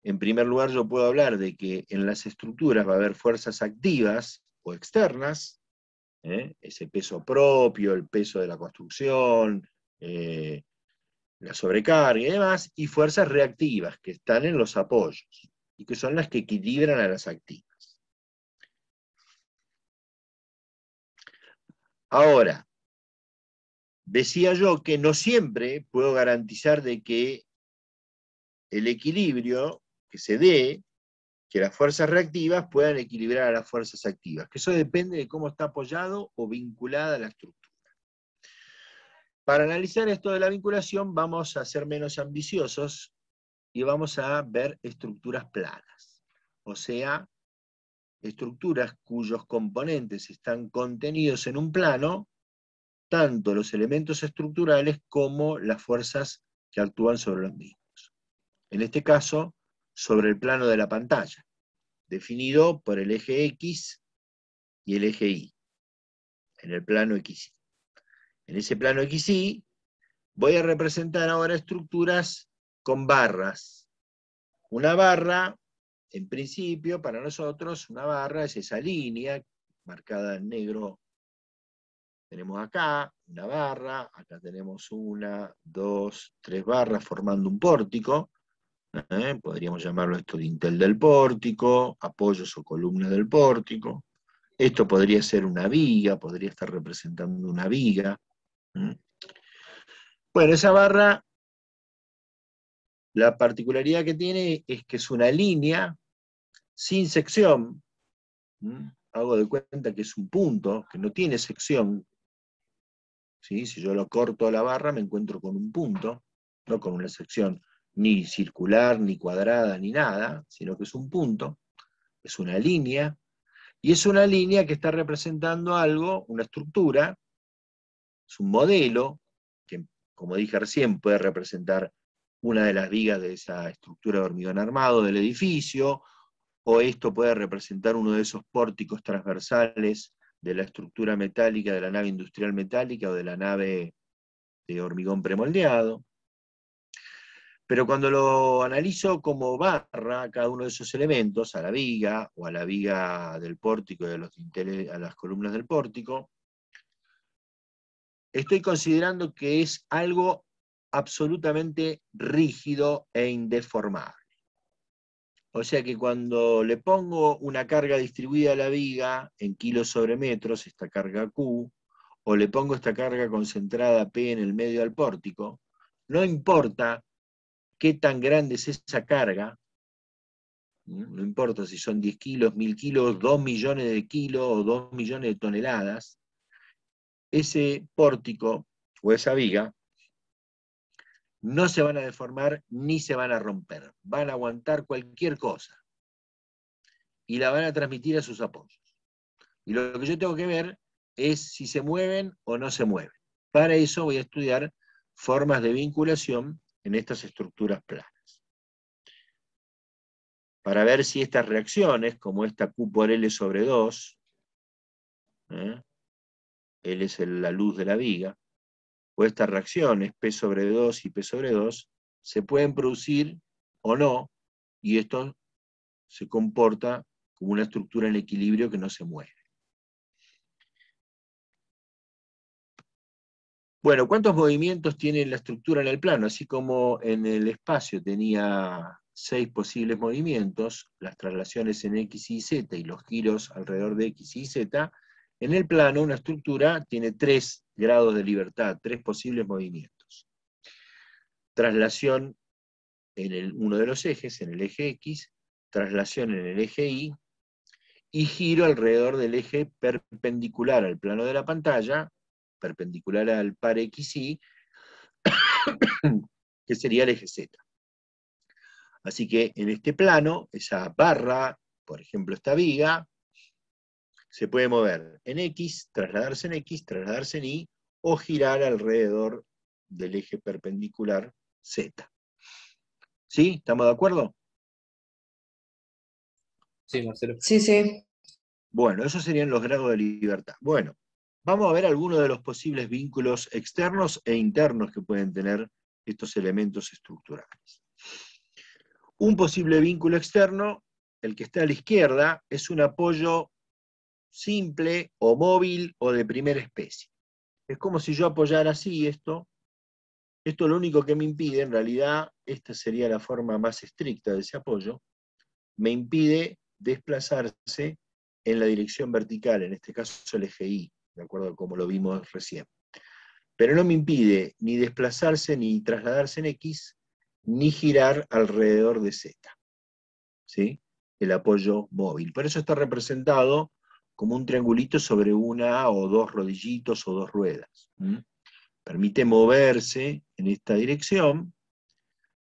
Speaker 1: en primer lugar, yo puedo hablar de que en las estructuras va a haber fuerzas activas o externas, ese peso propio, el peso de la construcción, la sobrecarga y demás, y fuerzas reactivas que están en los apoyos, y que son las que equilibran a las activas. Ahora, decía yo que no siempre puedo garantizar de que el equilibrio que se dé, que las fuerzas reactivas puedan equilibrar a las fuerzas activas, que eso depende de cómo está apoyado o vinculada la estructura. Para analizar esto de la vinculación vamos a ser menos ambiciosos y vamos a ver estructuras planas, o sea, estructuras cuyos componentes están contenidos en un plano, tanto los elementos estructurales como las fuerzas que actúan sobre los mismos. En este caso, sobre el plano de la pantalla, definido por el eje X y el eje Y, en el plano XY. En ese plano XY voy a representar ahora estructuras con barras. Una barra, en principio, para nosotros, una barra es esa línea marcada en negro. Tenemos acá una barra, acá tenemos 1, 2, 3 barras formando un pórtico. Podríamos llamarlo esto dintel del pórtico, apoyos o columnas del pórtico. Esto podría ser una viga, podría estar representando una viga. Bueno, esa barra, la particularidad que tiene es que es una línea sin sección. Hago de cuenta que es un punto, que no tiene sección. ¿Sí? Si yo lo corto a la barra me encuentro con un punto, no con una sección ni circular, ni cuadrada, ni nada, sino que es un punto, es una línea, y es una línea que está representando algo, una estructura, es un modelo, que como dije recién puede representar una de las vigas de esa estructura de hormigón armado del edificio, o esto puede representar uno de esos pórticos transversales de la estructura metálica de la nave industrial metálica o de la nave de hormigón premoldeado. Pero cuando lo analizo como barra, cada uno de esos elementos, a la viga, o a la viga del pórtico y a las columnas del pórtico, estoy considerando que es algo absolutamente rígido e indeformable. O sea que cuando le pongo una carga distribuida a la viga en kilos sobre metros, esta carga Q, o le pongo esta carga concentrada P en el medio del pórtico, no importa qué tan grande es esa carga, No importa si son 10 kilos, 1000 kilos, 2 millones de kilos o 2 millones de toneladas, ese pórtico o esa viga no se van a deformar ni se van a romper. Van a aguantar cualquier cosa y la van a transmitir a sus apoyos. Y lo que yo tengo que ver es si se mueven o no se mueven. Para eso voy a estudiar formas de vinculación en estas estructuras planas. Para ver si estas reacciones, como esta Q por L sobre 2, L es la luz de la viga, o estas reacciones, P sobre 2 y P sobre 2, se pueden producir o no, y esto se comporta como una estructura en equilibrio que no se mueve. Bueno, ¿cuántos movimientos tiene la estructura en el plano? Así como en el espacio tenía 6 posibles movimientos, las traslaciones en X y Z y los giros alrededor de X y Z, en el plano una estructura tiene 3 grados de libertad, 3 posibles movimientos. Traslación en uno de los ejes, en el eje X, traslación en el eje Y, y giro alrededor del eje perpendicular al plano de la pantalla, perpendicular al par XY, que sería el eje Z. Así que en este plano, esa barra, por ejemplo esta viga, se puede mover en X, trasladarse en Y, o girar alrededor del eje perpendicular Z. ¿Sí? ¿Estamos de acuerdo?
Speaker 2: Sí, Marcelo.
Speaker 5: Sí, sí.
Speaker 1: Bueno, esos serían los grados de libertad. Bueno, vamos a ver algunos de los posibles vínculos externos e internos que pueden tener estos elementos estructurales. Un posible vínculo externo, el que está a la izquierda, es un apoyo simple o móvil o de primera especie. Es como si yo apoyara así esto. Esto lo único que me impide, en realidad, esta sería la forma más estricta de ese apoyo, me impide desplazarse en la dirección vertical, en este caso el eje Y, de acuerdo a como lo vimos recién. Pero no me impide ni desplazarse ni trasladarse en X, ni girar alrededor de Z. ¿Sí? El apoyo móvil. Por eso está representado como un triangulito sobre una o dos rodillitos o dos ruedas. Permite moverse en esta dirección,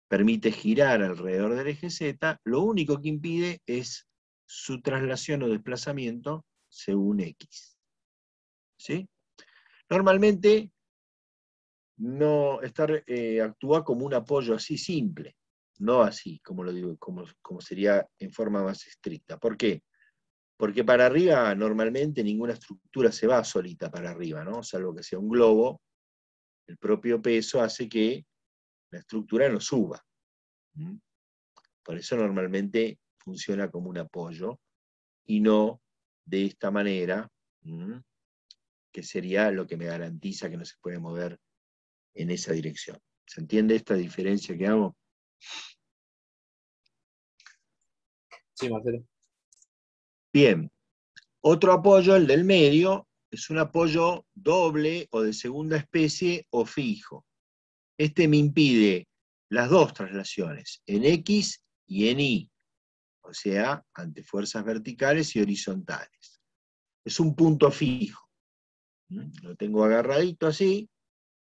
Speaker 1: permite girar alrededor del eje Z, lo único que impide es su traslación o desplazamiento según X. ¿Sí? Normalmente no actúa como un apoyo así simple, no así, como lo digo, como sería en forma más estricta. ¿Por qué? Porque para arriba normalmente ninguna estructura se va solita para arriba, ¿no? Salvo que sea un globo, el propio peso hace que la estructura no suba. Por eso normalmente funciona como un apoyo, y no de esta manera, que sería lo que me garantiza que no se puede mover en esa dirección. ¿Se entiende esta diferencia que hago?
Speaker 2: Sí, Marcelo.
Speaker 1: Bien. Otro apoyo, el del medio, es un apoyo doble o de segunda especie o fijo. Este me impide las dos traslaciones, en X y en Y, o sea, ante fuerzas verticales y horizontales. Es un punto fijo. Lo tengo agarradito así,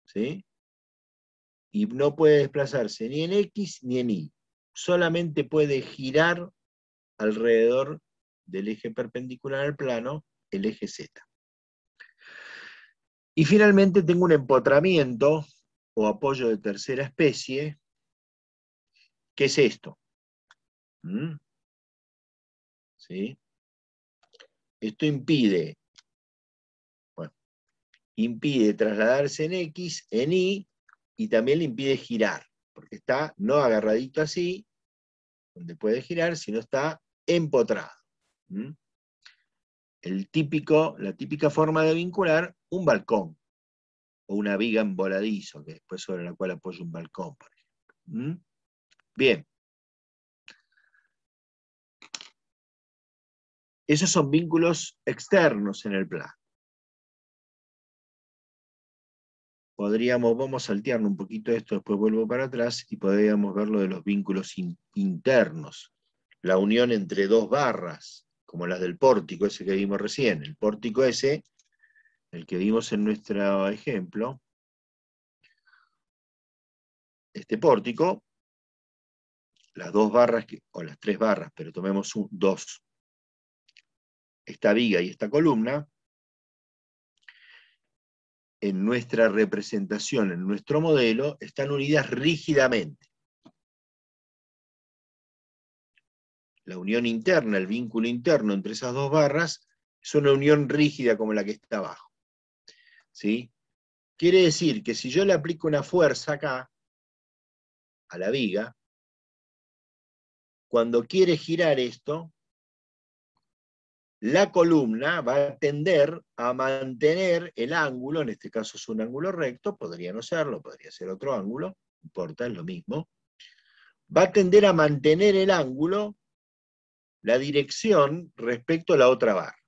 Speaker 1: ¿sí? Y no puede desplazarse ni en X ni en Y. Solamente puede girar alrededor del eje perpendicular al plano, el eje Z. Y finalmente tengo un empotramiento o apoyo de tercera especie, que es esto. ¿Sí? Esto impide trasladarse en X, en Y, y también le impide girar, porque está no agarradito así, donde puede girar, sino está empotrado. La típica forma de vincular un balcón, o una viga en voladizo, que después sobre la cual apoyo un balcón, por ejemplo. Bien. Esos son vínculos externos en el plano. Vamos a saltearnos un poquito esto, después vuelvo para atrás, y podríamos ver lo de los vínculos internos. la unión entre dos barras, como las del pórtico ese que vimos recién. El pórtico ese, el que vimos en nuestro ejemplo, este pórtico, las dos barras, o las tres barras, pero tomemos dos, esta viga y esta columna, en nuestra representación, en nuestro modelo, están unidas rígidamente. La unión interna, el vínculo interno entre esas dos barras, es una unión rígida como la que está abajo. ¿Sí? Quiere decir que si yo le aplico una fuerza acá, a la viga, cuando quiere girar esto, la columna va a tender a mantener el ángulo, en este caso es un ángulo recto, podría no serlo, podría ser otro ángulo, no importa, es lo mismo, va a tender a mantener el ángulo, la dirección respecto a la otra barra.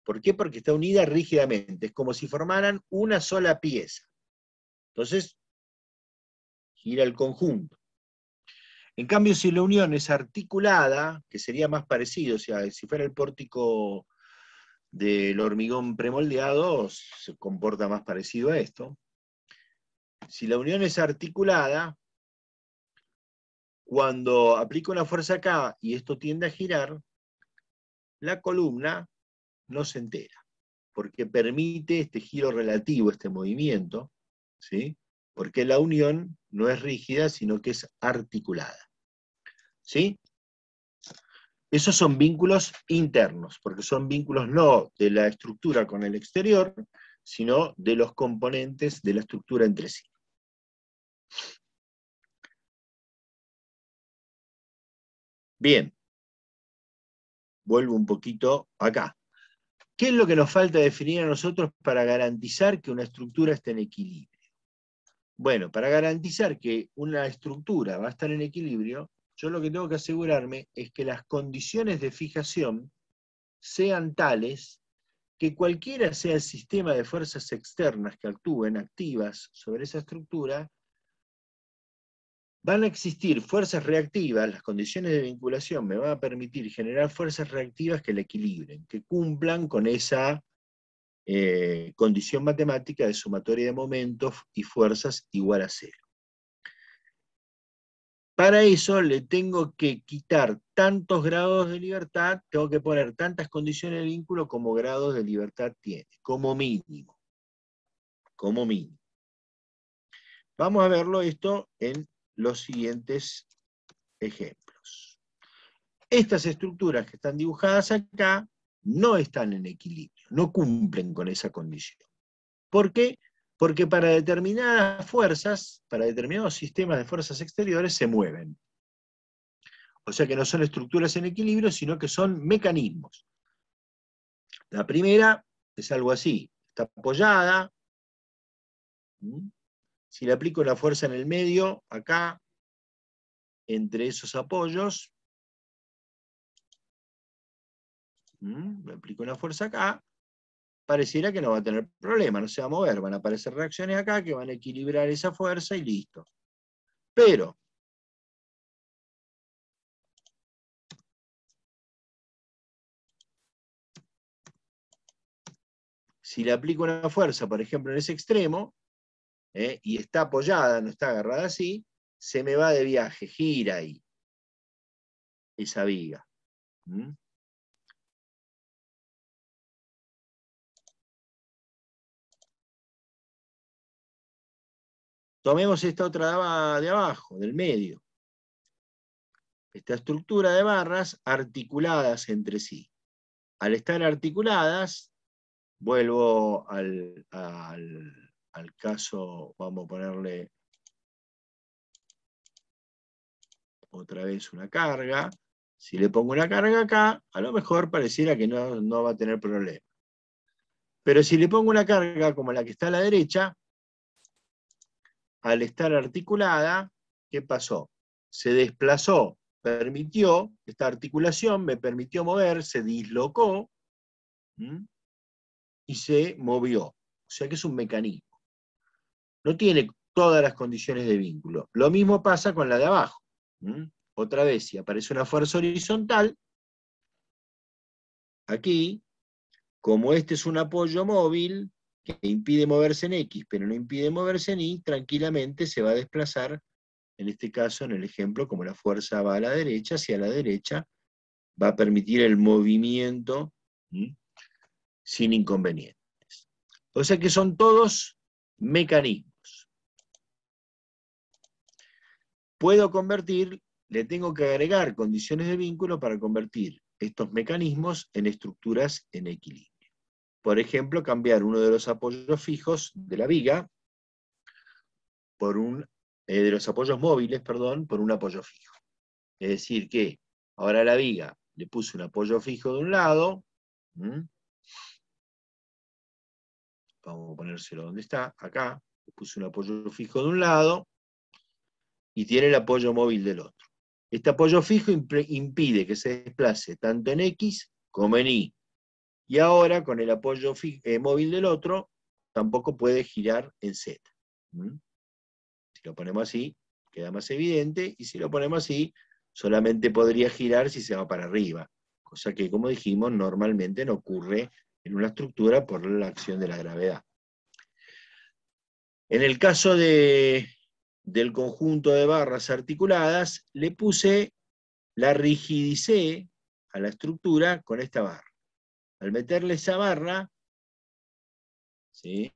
Speaker 1: ¿Por qué? Porque está unida rígidamente, es como si formaran una sola pieza. Entonces, gira el conjunto. En cambio, si la unión es articulada, que sería más parecido, o sea, si fuera el pórtico del hormigón premoldeado, se comporta más parecido a esto. Si la unión es articulada, cuando aplico una fuerza acá y esto tiende a girar, la columna no se entera, porque permite este giro relativo, este movimiento, ¿sí? Porque la unión no es rígida, sino que es articulada. ¿Sí? Esos son vínculos internos, porque son vínculos no de la estructura con el exterior, sino de los componentes de la estructura entre sí. Bien, vuelvo un poquito acá. ¿Qué es lo que nos falta definir a nosotros para garantizar que una estructura esté en equilibrio? Bueno, para garantizar que una estructura va a estar en equilibrio, yo lo que tengo que asegurarme es que las condiciones de fijación sean tales que cualquiera sea el sistema de fuerzas externas que actúen activas sobre esa estructura, van a existir fuerzas reactivas, las condiciones de vinculación me van a permitir generar fuerzas reactivas que la equilibren, que cumplan con esa condición matemática de sumatoria de momentos y fuerzas igual a cero. Para eso le tengo que quitar tantos grados de libertad, tengo que poner tantas condiciones de vínculo como grados de libertad tiene, como mínimo. Como mínimo. Vamos a verlo esto en los siguientes ejemplos. Estas estructuras que están dibujadas acá no están en equilibrio, no cumplen con esa condición. ¿Por qué? Porque para determinadas fuerzas, para determinados sistemas de fuerzas exteriores se mueven. O sea que no son estructuras en equilibrio, sino que son mecanismos. La primera es algo así, está apoyada. Si le aplico la fuerza en el medio, acá, entre esos apoyos, le aplico una fuerza acá, pareciera que no va a tener problema, no se va a mover, van a aparecer reacciones acá que van a equilibrar esa fuerza y listo. Pero, si le aplico una fuerza, por ejemplo, en ese extremo, y está apoyada, no está agarrada así, se me va de viaje, gira ahí, esa viga. Tomemos esta otra de abajo, del medio. Esta estructura de barras articuladas entre sí. Al estar articuladas, vuelvo al caso, vamos a ponerle otra vez una carga. Si le pongo una carga acá, a lo mejor pareciera que no va a tener problema. Pero si le pongo una carga como la que está a la derecha, al estar articulada, ¿qué pasó? Se desplazó, permitió, esta articulación me permitió mover, se dislocó y se movió. O sea que es un mecanismo. No tiene todas las condiciones de vínculo. Lo mismo pasa con la de abajo. otra vez, si aparece una fuerza horizontal, aquí, como este es un apoyo móvil que impide moverse en X, pero no impide moverse en Y, tranquilamente se va a desplazar, en este caso, en el ejemplo, como la fuerza va a la derecha, hacia la derecha, va a permitir el movimiento sin inconvenientes. O sea que son todos mecanismos. Puedo convertir, le tengo que agregar condiciones de vínculo para convertir estos mecanismos en estructuras en equilibrio. Por ejemplo, cambiar uno de los apoyos fijos de la viga por de los apoyos móviles, perdón, por un apoyo fijo. Es decir que ahora a la viga le puse un apoyo fijo de un lado, vamos a ponérselo donde está, acá, le puse un apoyo fijo de un lado, y tiene el apoyo móvil del otro. Este apoyo fijo impide que se desplace tanto en X como en Y. Y ahora, con el apoyo móvil del otro, tampoco puede girar en Z. Si lo ponemos así, queda más evidente, y si lo ponemos así, solamente podría girar si se va para arriba. Cosa que, como dijimos, normalmente no ocurre en una estructura por la acción de la gravedad. En el caso del conjunto de barras articuladas, le puse, la rigidicé a la estructura con esta barra. Al meterle esa barra, ¿sí?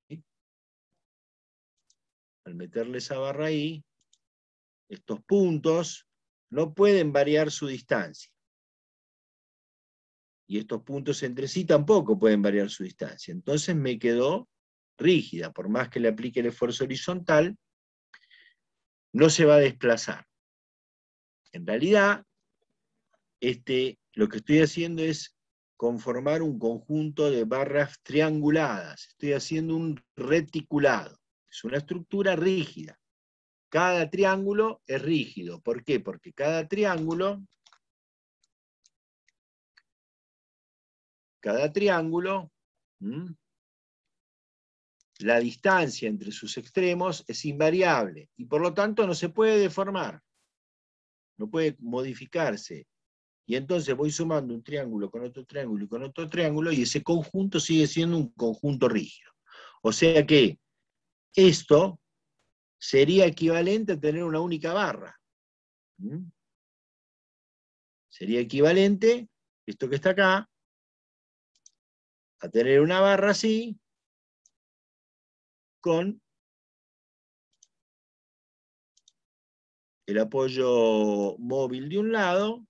Speaker 1: Al meterle esa barra ahí, estos puntos no pueden variar su distancia. Y estos puntos entre sí tampoco pueden variar su distancia. Entonces me quedó rígida. Por más que le aplique el esfuerzo horizontal, no se va a desplazar. En realidad, lo que estoy haciendo es conformar un conjunto de barras trianguladas. Estoy haciendo un reticulado. Es una estructura rígida. Cada triángulo es rígido. ¿Por qué? Porque cada triángulo la distancia entre sus extremos es invariable y por lo tanto no se puede deformar, no puede modificarse. Y entonces voy sumando un triángulo con otro triángulo y con otro triángulo y ese conjunto sigue siendo un conjunto rígido. O sea que esto sería equivalente a tener una única barra. Sería equivalente, esto que está acá, a tener una barra así, con el apoyo móvil de un lado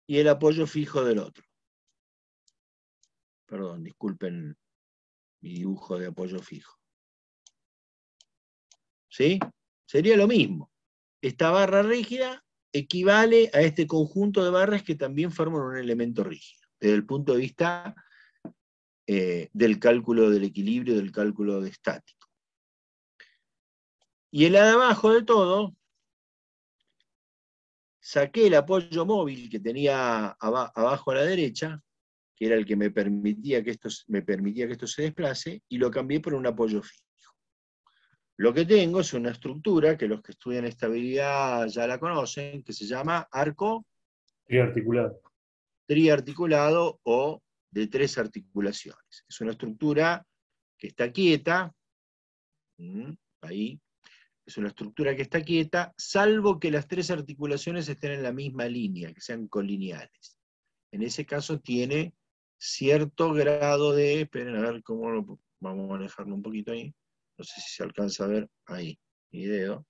Speaker 1: y el apoyo fijo del otro. Perdón, disculpen mi dibujo de apoyo fijo. ¿Sí? Sería lo mismo. Esta barra rígida equivale a este conjunto de barras que también forman un elemento rígido, desde el punto de vista del cálculo del equilibrio, del cálculo de estático. Y el de abajo de todo, saqué el apoyo móvil que tenía abajo a la derecha, que era el que me permitía que esto se desplace, y lo cambié por un apoyo fijo. Lo que tengo es una estructura que los que estudian estabilidad ya la conocen, que se llama arco triarticulado o de 3 articulaciones. Es una estructura que está quieta, ahí, es una estructura que está quieta, salvo que las 3 articulaciones estén en la misma línea, que sean colineales. En ese caso tiene cierto grado de, esperen a ver cómo vamos a manejarlo un poquito ahí, no sé si se alcanza a ver ahí, mi dedo,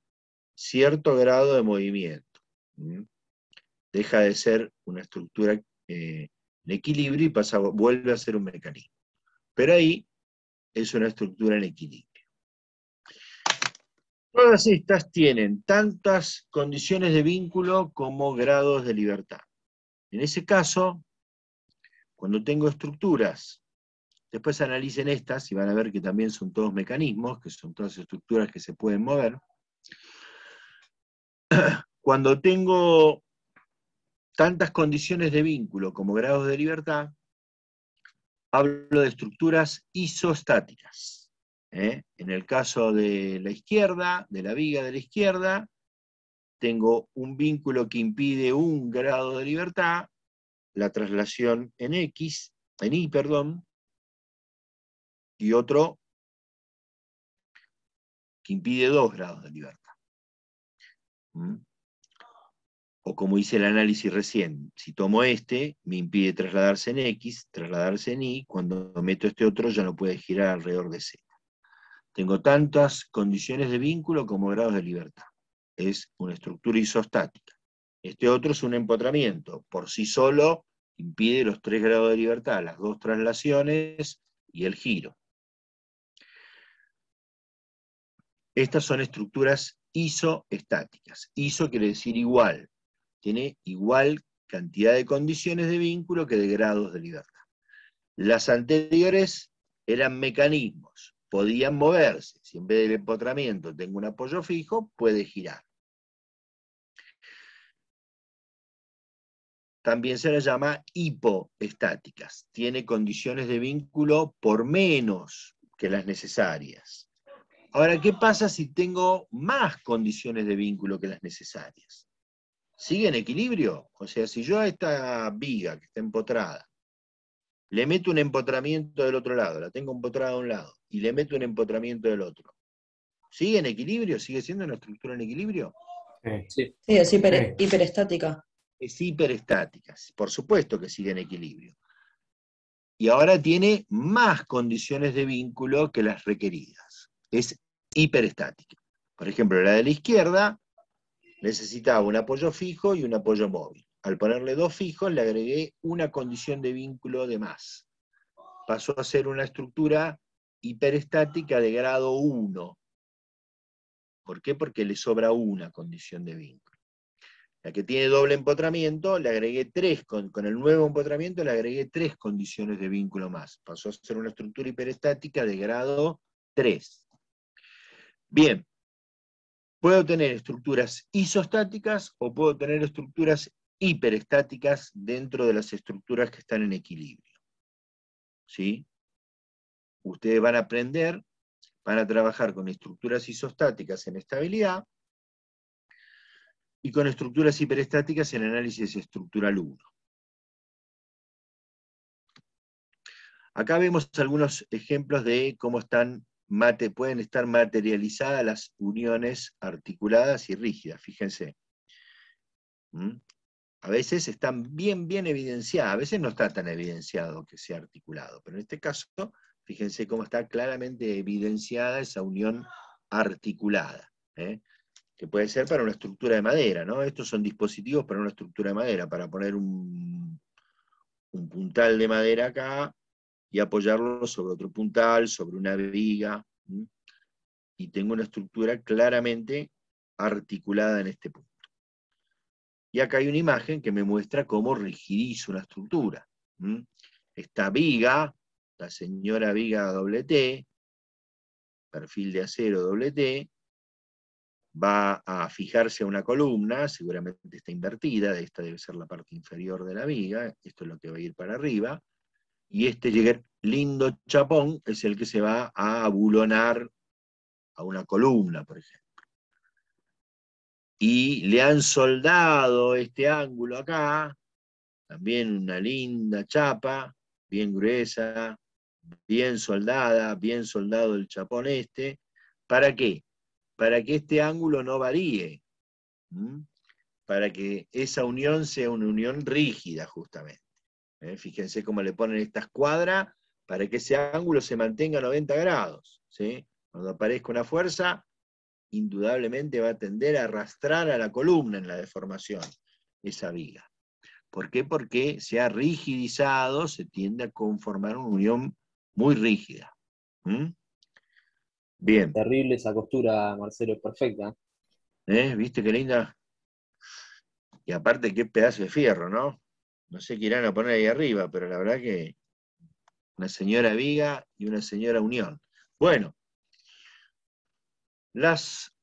Speaker 1: cierto grado de movimiento. Deja de ser una estructura en equilibrio y vuelve a ser un mecanismo. Pero ahí es una estructura en equilibrio. Todas estas tienen tantas condiciones de vínculo como grados de libertad. En ese caso, cuando tengo estructuras, después analicen estas y van a ver que también son todos mecanismos, que son todas estructuras que se pueden mover. Cuando tengo tantas condiciones de vínculo como grados de libertad, hablo de estructuras isostáticas. En el caso de la izquierda, de la viga de la izquierda, tengo un vínculo que impide 1 grado de libertad, la traslación en Y, perdón, y otro que impide 2 grados de libertad. O como hice el análisis recién, si tomo este, me impide trasladarse en X, trasladarse en Y, cuando meto este otro ya no puede girar alrededor de Z. Tengo tantas condiciones de vínculo como grados de libertad. Es una estructura isostática. Este otro es un empotramiento. Por sí solo impide los 3 grados de libertad, las 2 traslaciones y el giro. Estas son estructuras isoestáticas. Iso quiere decir igual. Tiene igual cantidad de condiciones de vínculo que de grados de libertad. Las anteriores eran mecanismos. Podían moverse. Si en vez del empotramiento tengo un apoyo fijo, puede girar. También se las llama hipoestáticas. Tiene condiciones de vínculo por menos que las necesarias. Ahora, ¿qué pasa si tengo más condiciones de vínculo que las necesarias? ¿Sigue en equilibrio? O sea, si yo a esta viga que está empotrada, le meto un empotramiento del otro lado, la tengo empotrada a un lado, y le meto un empotramiento del otro, ¿sigue en equilibrio? ¿Sigue siendo una estructura en equilibrio?
Speaker 2: Sí.
Speaker 5: Sí, es hiperestática.
Speaker 1: Es hiperestática, por supuesto que sigue en equilibrio. Y ahora tiene más condiciones de vínculo que las requeridas. Es hiperestática. Por ejemplo, la de la izquierda necesitaba un apoyo fijo y un apoyo móvil. Al ponerle 2 fijos le agregué una condición de vínculo de más. Pasó a ser una estructura hiperestática de grado 1. ¿Por qué? Porque le sobra una condición de vínculo. La que tiene doble empotramiento, le agregué 3, con el nuevo empotramiento le agregué 3 condiciones de vínculo más. Pasó a ser una estructura hiperestática de grado 3. Bien, puedo tener estructuras isostáticas o puedo tener estructuras hiperestáticas dentro de las estructuras que están en equilibrio. ¿Sí? Ustedes van a aprender, van a trabajar con estructuras isostáticas en estabilidad y con estructuras hiperestáticas en análisis estructural 1. Acá vemos algunos ejemplos de cómo pueden estar materializadas las uniones articuladas y rígidas, fíjense. A veces están bien evidenciadas, a veces no está tan evidenciado que sea articulado, pero en este caso, fíjense cómo está claramente evidenciada esa unión articulada, que puede ser para una estructura de madera, ¿no? Estos son dispositivos para una estructura de madera, para poner un puntal de madera acá, y apoyarlo sobre otro puntal, sobre una viga, y tengo una estructura claramente articulada en este punto. Y acá hay una imagen que me muestra cómo rigidizo una estructura. Esta viga, la señora viga T, perfil de acero T, va a fijarse a una columna, seguramente está invertida, esta debe ser la parte inferior de la viga, esto es lo que va a ir para arriba, y este lindo chapón es el que se va a abulonar a una columna, por ejemplo. Y le han soldado este ángulo acá, también una linda chapa, bien gruesa, bien soldada, bien soldado el chapón este. ¿Para qué? Para que este ángulo no varíe, para que esa unión sea una unión rígida, justamente. Fíjense cómo le ponen esta escuadra para que ese ángulo se mantenga a 90 grados. ¿Sí? Cuando aparezca una fuerza, indudablemente va a tender a arrastrar a la columna en la deformación, esa viga. ¿Por qué? Porque se ha rigidizado, se tiende a conformar una unión muy rígida. Bien.
Speaker 2: Terrible esa costura, Marcelo, perfecta.
Speaker 1: ¿Viste qué linda? Y aparte, qué pedazo de fierro, ¿no? No sé qué irán a poner ahí arriba, pero la verdad que una señora viga y una señora unión. Bueno, las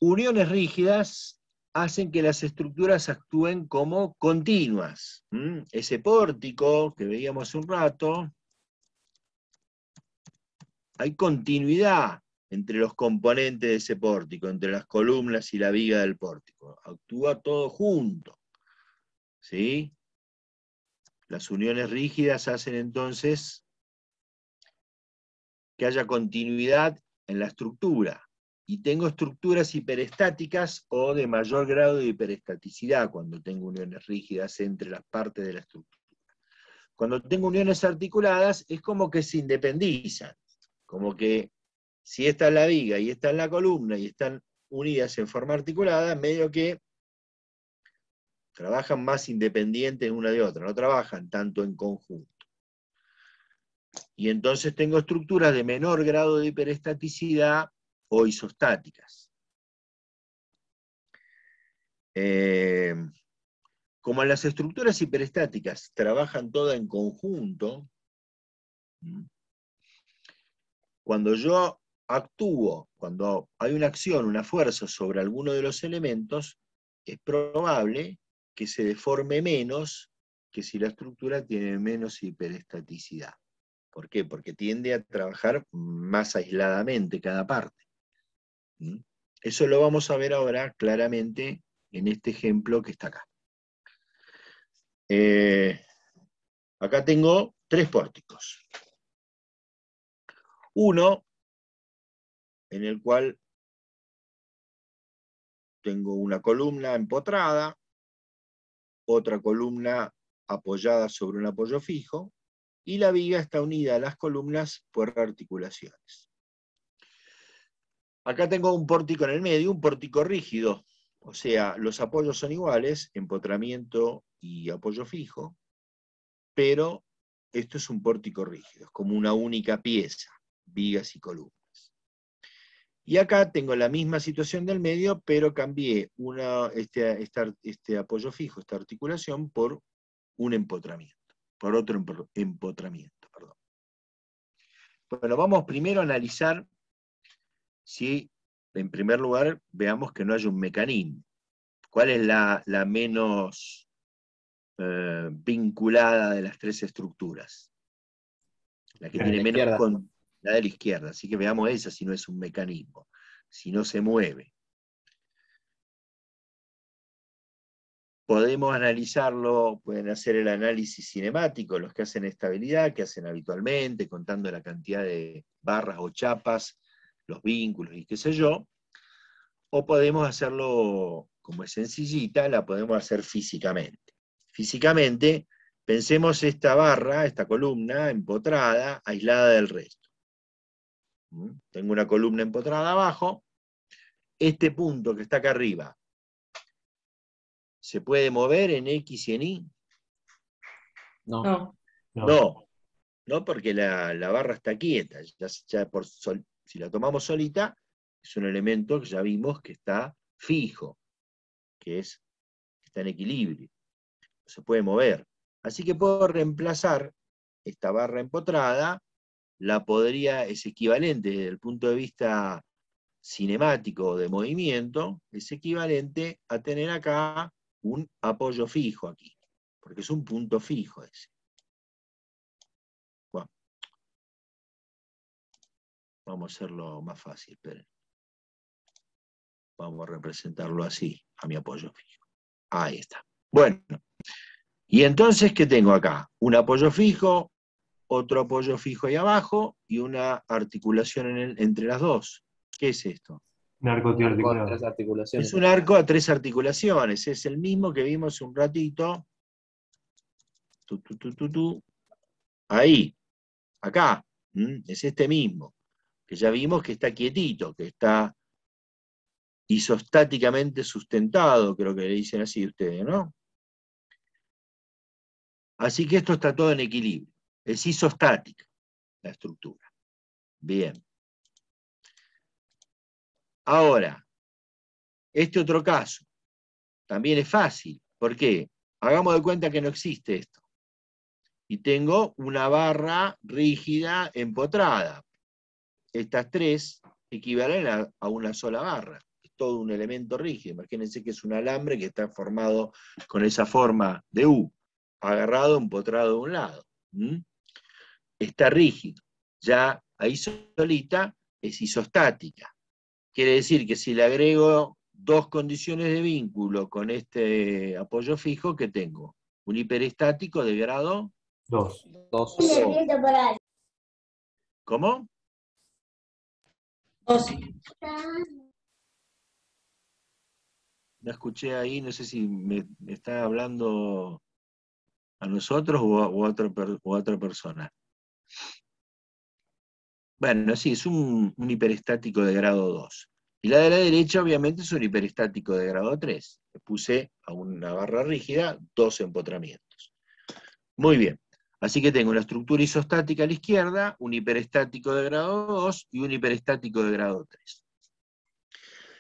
Speaker 1: uniones rígidas hacen que las estructuras actúen como continuas. Ese pórtico que veíamos hace un rato, hay continuidad entre los componentes de ese pórtico, entre las columnas y la viga del pórtico. Actúa todo junto. ¿Sí? Las uniones rígidas hacen entonces que haya continuidad en la estructura. Y tengo estructuras hiperestáticas o de mayor grado de hiperestaticidad cuando tengo uniones rígidas entre las partes de la estructura. Cuando tengo uniones articuladas es como que se independizan, como que si esta es la viga y esta es la columna y están unidas en forma articulada, medio que trabajan más independientes una de otra, no trabajan tanto en conjunto. Y entonces tengo estructuras de menor grado de hiperestaticidad o isostáticas. Como las estructuras hiperestáticas trabajan todas en conjunto, cuando yo actúo, cuando hay una acción, una fuerza sobre alguno de los elementos, es probable que se deforme menos que si la estructura tiene menos hiperestaticidad. ¿Por qué? Porque tiende a trabajar más aisladamente cada parte. Eso lo vamos a ver ahora claramente en este ejemplo que está acá. Acá tengo 3 pórticos. Uno en el cual tengo una columna empotrada, otra columna apoyada sobre un apoyo fijo, y la viga está unida a las columnas por articulaciones. Acá tengo un pórtico en el medio, un pórtico rígido, o sea, los apoyos son iguales, empotramiento y apoyo fijo, pero esto es un pórtico rígido, es como una única pieza, vigas y columnas. Y acá tengo la misma situación del medio, pero cambié este apoyo fijo, esta articulación, por un empotramiento, por otro empotramiento, perdón. Bueno, vamos primero a analizar si, en primer lugar, veamos que no hay un mecanismo. ¿Cuál es la menos vinculada de las 3 estructuras? La que tiene menos la de la izquierda. Así que veamos esa si no es un mecanismo, si no se mueve. Podemos analizarlo, pueden hacer el análisis cinemático, los que hacen estabilidad, que hacen habitualmente, contando la cantidad de barras o chapas, los vínculos y qué sé yo, o podemos hacerlo, como es sencillita, la podemos hacer físicamente. Físicamente, pensemos esta barra, esta columna empotrada, aislada del resto. Tengo una columna empotrada abajo, este punto que está acá arriba, ¿se puede mover en X y en Y?
Speaker 5: No.
Speaker 1: No, porque la barra está quieta. Si la tomamos solita, es un elemento que ya vimos que está fijo, que está en equilibrio. No se puede mover. Así que puedo reemplazar esta barra empotrada, es equivalente desde el punto de vista cinemático de movimiento, es equivalente a tener acá un apoyo fijo aquí, porque es un punto fijo ese. Bueno, vamos a hacerlo más fácil, esperen. Vamos a representarlo así, a mi apoyo fijo. Ahí está. Bueno, y entonces, ¿qué tengo acá? Un apoyo fijo, otro apoyo fijo ahí abajo, y una articulación entre las dos. ¿Qué es esto?
Speaker 4: Un arco triarticulado.
Speaker 2: 3 articulaciones.
Speaker 1: Es un arco a 3 articulaciones, es el mismo que vimos un ratito. Ahí, acá, es este mismo, que ya vimos que está quietito, que está isostáticamente sustentado, creo que le dicen así ustedes, ¿no? Así que esto está todo en equilibrio, es isostática la estructura. Bien. Ahora, este otro caso, también es fácil. ¿Por qué? Hagamos de cuenta que no existe esto. Y tengo una barra rígida empotrada. Estas 3 equivalen a una sola barra. Es todo un elemento rígido. Imagínense que es un alambre que está formado con esa forma de U, agarrado, empotrado de un lado. Está rígido. Ya ahí solita es isostática. Quiere decir que si le agrego dos condiciones de vínculo con este apoyo fijo, ¿qué tengo? Un hiperestático de grado
Speaker 4: 2.
Speaker 2: 2.
Speaker 1: ¿Cómo?
Speaker 5: 2.
Speaker 1: No escuché ahí, no sé si me está hablando a nosotros o a otra persona. Bueno, sí, es un hiperestático de grado 2. Y la de la derecha, obviamente, es un hiperestático de grado 3. Le puse a una barra rígida 2 empotramientos. Muy bien. Así que tengo una estructura isostática a la izquierda, un hiperestático de grado 2 y un hiperestático de grado 3.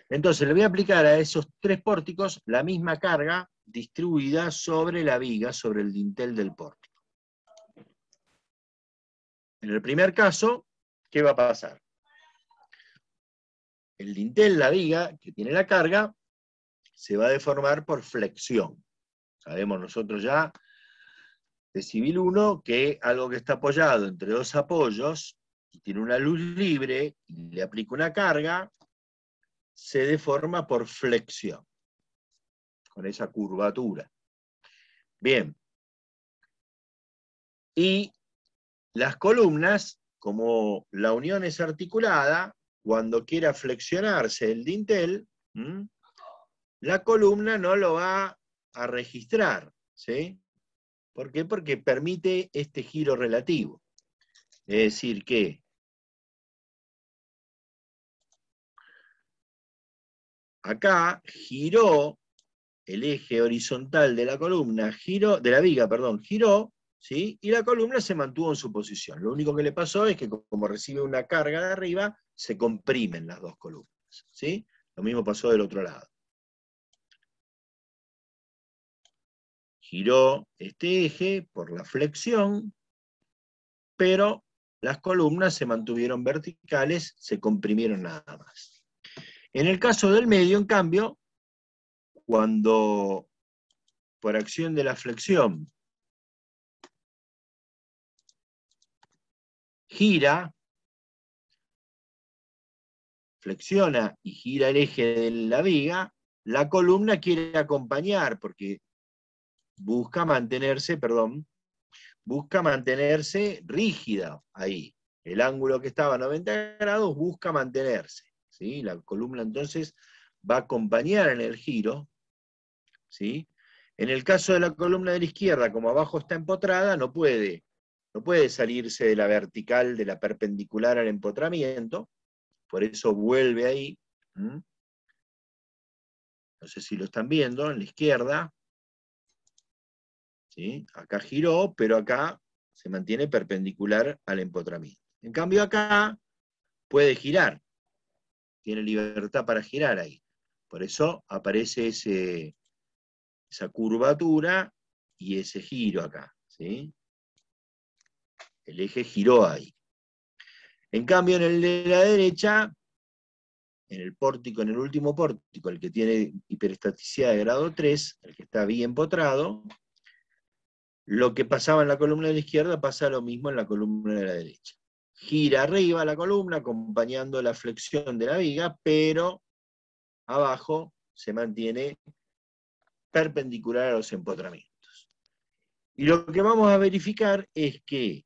Speaker 1: Entonces le voy a aplicar a esos tres pórticos la misma carga distribuida sobre la viga, sobre el dintel del pórtico. En el primer caso, ¿qué va a pasar? El dintel, la viga, que tiene la carga, se va a deformar por flexión. Sabemos nosotros ya de Civil 1 que algo que está apoyado entre dos apoyos y tiene una luz libre y le aplica una carga, se deforma por flexión, con esa curvatura. Bien. Y las columnas, como la unión es articulada, cuando quiera flexionarse el dintel, la columna no lo va a registrar, ¿sí? ¿Por qué? Porque permite este giro relativo. Es decir que acá giró el eje horizontal de la columna, de la viga, perdón, giró, ¿sí? Y la columna se mantuvo en su posición. Lo único que le pasó es que como recibe una carga de arriba, se comprimen las dos columnas, ¿sí? Lo mismo pasó del otro lado. Giró este eje por la flexión, pero las columnas se mantuvieron verticales, se comprimieron nada más. En el caso del medio, en cambio, cuando por acción de la flexión gira, flexiona y gira el eje de la viga, la columna quiere acompañar porque busca mantenerse rígida ahí. El ángulo que estaba a 90 grados busca mantenerse, ¿sí? La columna entonces va a acompañar en el giro, ¿sí? En el caso de la columna de la izquierda, como abajo está empotrada, no puede salirse de la vertical, de la perpendicular al empotramiento, por eso vuelve ahí. No sé si lo están viendo, en la izquierda, ¿sí? Acá giró, pero acá se mantiene perpendicular al empotramiento. En cambio acá puede girar, tiene libertad para girar ahí. Por eso aparece esa curvatura y ese giro acá, ¿sí? El eje giró ahí. En cambio en el de la derecha, en el pórtico, en el último pórtico, el que tiene hiperestaticidad de grado 3, el que está bien empotrado, lo que pasaba en la columna de la izquierda pasa lo mismo en la columna de la derecha. Gira arriba la columna acompañando la flexión de la viga, pero abajo se mantiene perpendicular a los empotramientos. Y lo que vamos a verificar es que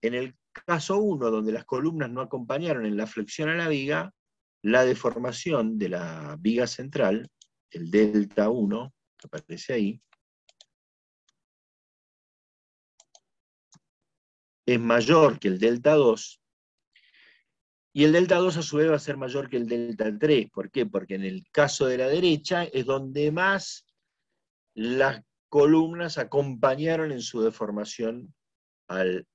Speaker 1: en el caso 1, donde las columnas no acompañaron en la flexión a la viga, la deformación de la viga central, el delta 1, que aparece ahí, es mayor que el delta 2, y el delta 2 a su vez va a ser mayor que el delta 3. ¿Por qué? Porque en el caso de la derecha es donde más las columnas acompañaron en su deformación al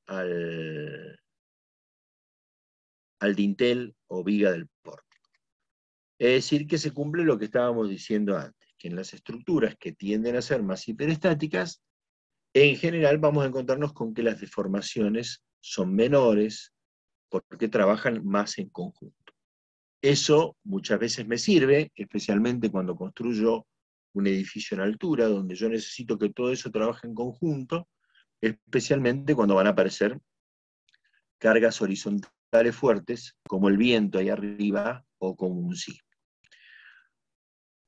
Speaker 1: dintel o viga del pórtico. Es decir, que se cumple lo que estábamos diciendo antes, que en las estructuras que tienden a ser más hiperestáticas, en general vamos a encontrarnos con que las deformaciones son menores, porque trabajan más en conjunto. Eso muchas veces me sirve, especialmente cuando construyo un edificio en altura, donde yo necesito que todo eso trabaje en conjunto, especialmente cuando van a aparecer cargas horizontales fuertes, como el viento ahí arriba, o como un sismo.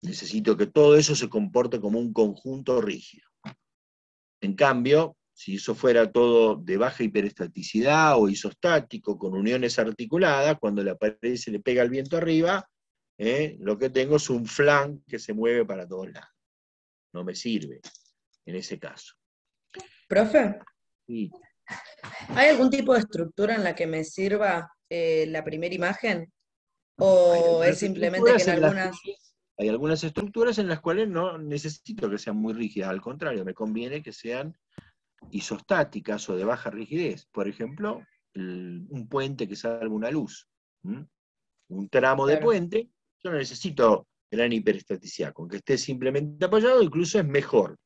Speaker 1: Necesito que todo eso se comporte como un conjunto rígido. En cambio, si eso fuera todo de baja hiperestaticidad o isostático, con uniones articuladas, cuando la pared se le pega el viento arriba, lo que tengo es un flan que se mueve para todos lados. No me sirve en ese caso.
Speaker 5: ¿Profe?
Speaker 1: Sí.
Speaker 5: ¿Hay algún tipo de estructura en la que me sirva la primera imagen? ¿O es simplemente que en algunas...
Speaker 1: Hay algunas estructuras en las cuales no necesito que sean muy rígidas, al contrario, me conviene que sean isostáticas o de baja rigidez. Por ejemplo, un puente que salga una luz. Un tramo de puente, yo no necesito gran hiperestaticidad, con que esté simplemente apoyado incluso es mejor.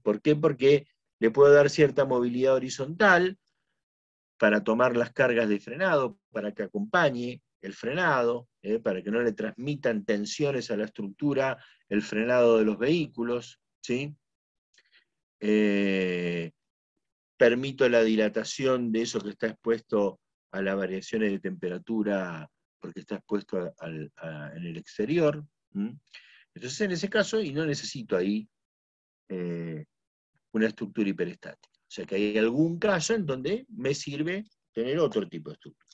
Speaker 1: ¿Por qué? Porque le puedo dar cierta movilidad horizontal para tomar las cargas de frenado, para que acompañe el frenado, para que no le transmitan tensiones a la estructura el frenado de los vehículos, ¿sí? Permito la dilatación de eso que está expuesto a las variaciones de temperatura porque está expuesto en el exterior. Entonces en ese caso, y no necesito ahí una estructura hiperestática. O sea que hay algún caso en donde me sirve tener otro tipo de estructura,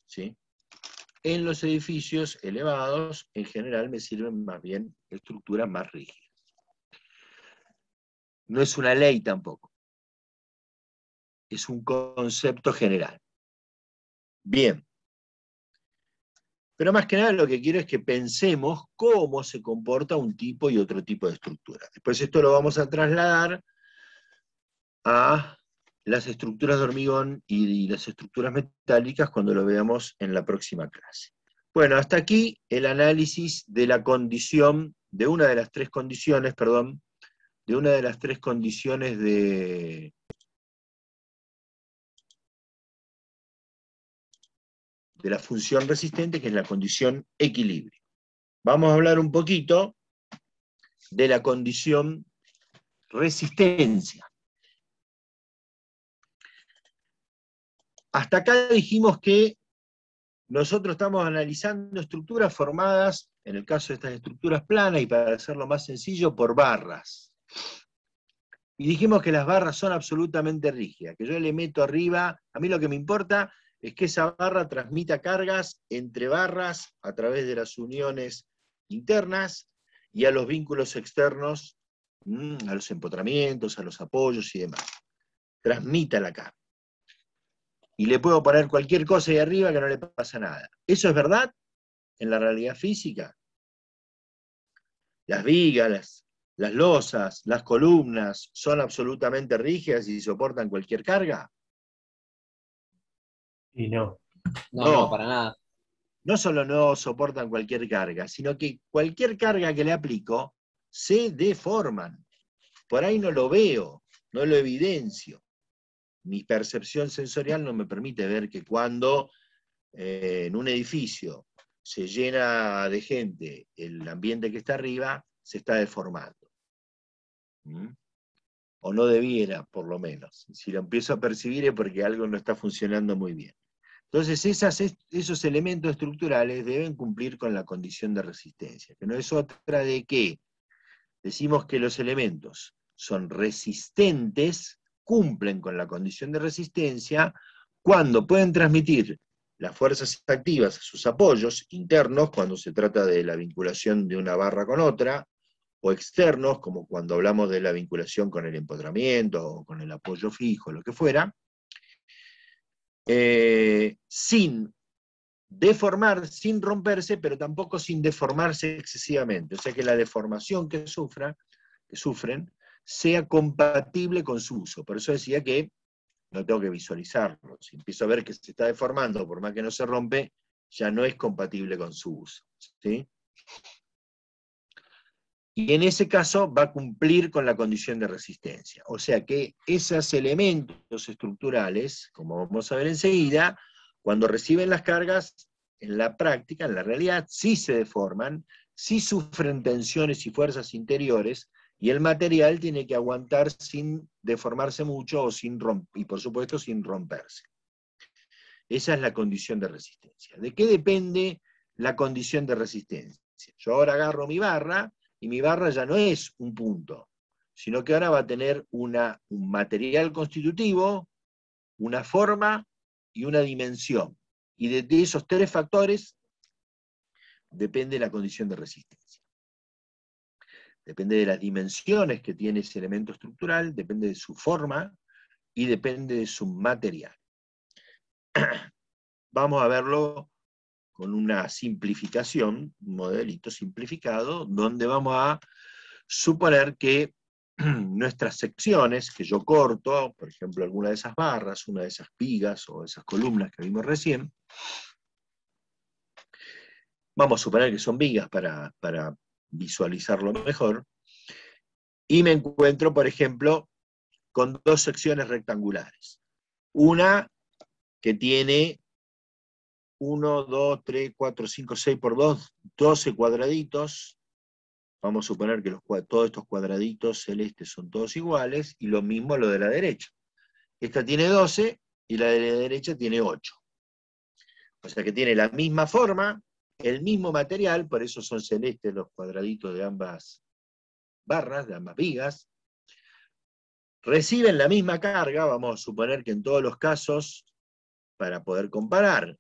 Speaker 1: ¿sí? En los edificios elevados, en general, me sirven más bien estructuras más rígidas. No es una ley tampoco. Es un concepto general. Bien. Pero más que nada lo que quiero es que pensemos cómo se comporta un tipo y otro tipo de estructura. Después esto lo vamos a trasladar a las estructuras de hormigón y las estructuras metálicas cuando lo veamos en la próxima clase. Bueno, hasta aquí el análisis de la condición, de una de las tres condiciones, perdón, de una de las tres condiciones de la función resistente, que es la condición equilibrio. Vamos a hablar un poquito de la condición resistencia. Hasta acá dijimos que nosotros estamos analizando estructuras formadas, en el caso de estas estructuras planas, y para hacerlo más sencillo, por barras. Y dijimos que las barras son absolutamente rígidas, que yo le meto arriba, a mí lo que me importa es que esa barra transmita cargas entre barras a través de las uniones internas y a los vínculos externos, a los empotramientos, a los apoyos y demás. Transmita la carga. Y le puedo poner cualquier cosa ahí arriba que no le pasa nada. ¿Eso es verdad en la realidad física? Las vigas, las losas, las columnas son absolutamente rígidas y soportan cualquier carga.
Speaker 4: Y no.
Speaker 2: No, para nada.
Speaker 1: No solo no soportan cualquier carga, sino que cualquier carga que le aplico se deforman. Por ahí no lo veo, no lo evidencio. Mi percepción sensorial no me permite ver que cuando en un edificio se llena de gente, el ambiente que está arriba se está deformando. O no debiera, por lo menos. Si lo empiezo a percibir es porque algo no está funcionando muy bien. Entonces esos elementos estructurales deben cumplir con la condición de resistencia, que no es otra de que decimos que los elementos son resistentes, cumplen con la condición de resistencia, cuando pueden transmitir las fuerzas activas a sus apoyos internos, cuando se trata de la vinculación de una barra con otra, o externos, como cuando hablamos de la vinculación con el empotramiento, o con el apoyo fijo, lo que fuera, sin deformar, sin romperse, pero tampoco sin deformarse excesivamente. O sea que la deformación que sufren sea compatible con su uso. Por eso decía que no tengo que visualizarlo. Si empiezo a ver que se está deformando, por más que no se rompe, ya no es compatible con su uso. ¿Sí? Y en ese caso va a cumplir con la condición de resistencia. O sea que esos elementos estructurales, como vamos a ver enseguida, cuando reciben las cargas, en la práctica, en la realidad, sí se deforman, sí sufren tensiones y fuerzas interiores, y el material tiene que aguantar sin deformarse mucho o sin y por supuesto sin romperse. Esa es la condición de resistencia. ¿De qué depende la condición de resistencia? Yo ahora agarro mi barra, y mi barra ya no es un punto, sino que ahora va a tener un material constitutivo, una forma y una dimensión. Y de esos tres factores depende la condición de resistencia. Depende de las dimensiones que tiene ese elemento estructural, depende de su forma y depende de su material. Vamos a verlo con una simplificación, un modelito simplificado, donde vamos a suponer que nuestras secciones, que yo corto, por ejemplo, alguna de esas barras, una de esas vigas o esas columnas que vimos recién, vamos a suponer que son vigas para visualizarlo mejor, y me encuentro, por ejemplo, con dos secciones rectangulares. Una que tiene 1, 2, 3, 4, 5, 6 por 2, 12 cuadraditos. Vamos a suponer que todos estos cuadraditos celestes son todos iguales, y lo mismo lo de la derecha. Esta tiene 12 y la de la derecha tiene 8. O sea que tiene la misma forma, el mismo material, por eso son celestes los cuadraditos de ambas barras, de ambas vigas. Reciben la misma carga, vamos a suponer que en todos los casos, para poder comparar,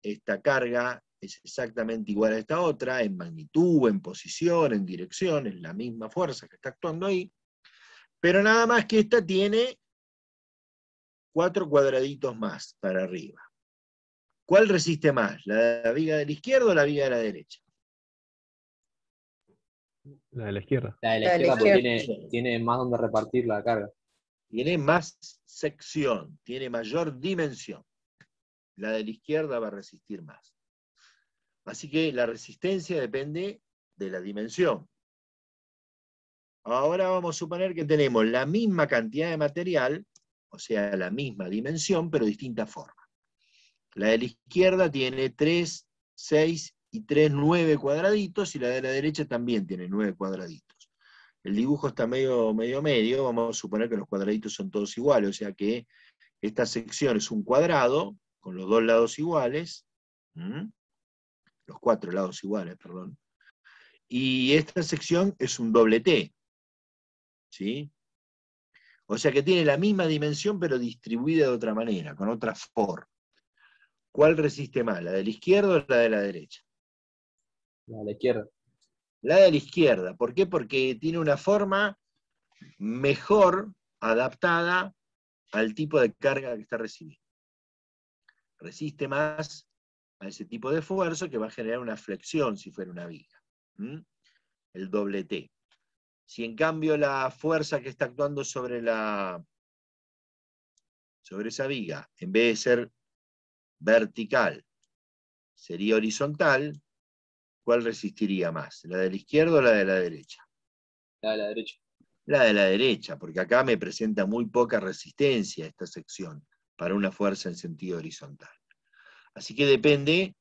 Speaker 1: esta carga es exactamente igual a esta otra, en magnitud, en posición, en dirección, es la misma fuerza que está actuando ahí, pero nada más que esta tiene 4 cuadraditos más para arriba. ¿Cuál resiste más? ¿La viga de la izquierda o la viga de la derecha?
Speaker 4: La de la izquierda.
Speaker 2: La de la
Speaker 5: La de la
Speaker 2: izquierda porque
Speaker 1: izquierda.
Speaker 2: tiene más donde repartir la carga.
Speaker 1: Tiene más sección, tiene mayor dimensión. La de la izquierda va a resistir más. Así que la resistencia depende de la dimensión. Ahora vamos a suponer que tenemos la misma cantidad de material, o sea, la misma dimensión, pero distinta forma. La de la izquierda tiene 3, 6 y 3, 9 cuadraditos, y la de la derecha también tiene 9 cuadraditos. El dibujo está medio, vamos a suponer que los cuadraditos son todos iguales, o sea que esta sección es un cuadrado, con los dos lados iguales, los 4 lados iguales, perdón, y esta sección es un doble T, ¿sí? O sea que tiene la misma dimensión, pero distribuida de otra manera, con otra forma. ¿Cuál resiste más, la de la izquierda o la de la derecha?
Speaker 2: La de la izquierda.
Speaker 1: La de la izquierda. ¿Por qué? Porque tiene una forma mejor adaptada al tipo de carga que está recibiendo. Resiste más a ese tipo de esfuerzo, que va a generar una flexión si fuera una viga. El doble T. Si en cambio la fuerza que está actuando sobre esa viga, en vez de ser vertical, sería horizontal, ¿cuál resistiría más? ¿La de la izquierda o la de la derecha?
Speaker 2: La de la derecha.
Speaker 1: La de la derecha, porque acá me presenta muy poca resistencia esta sección para una fuerza en sentido horizontal. Así que depende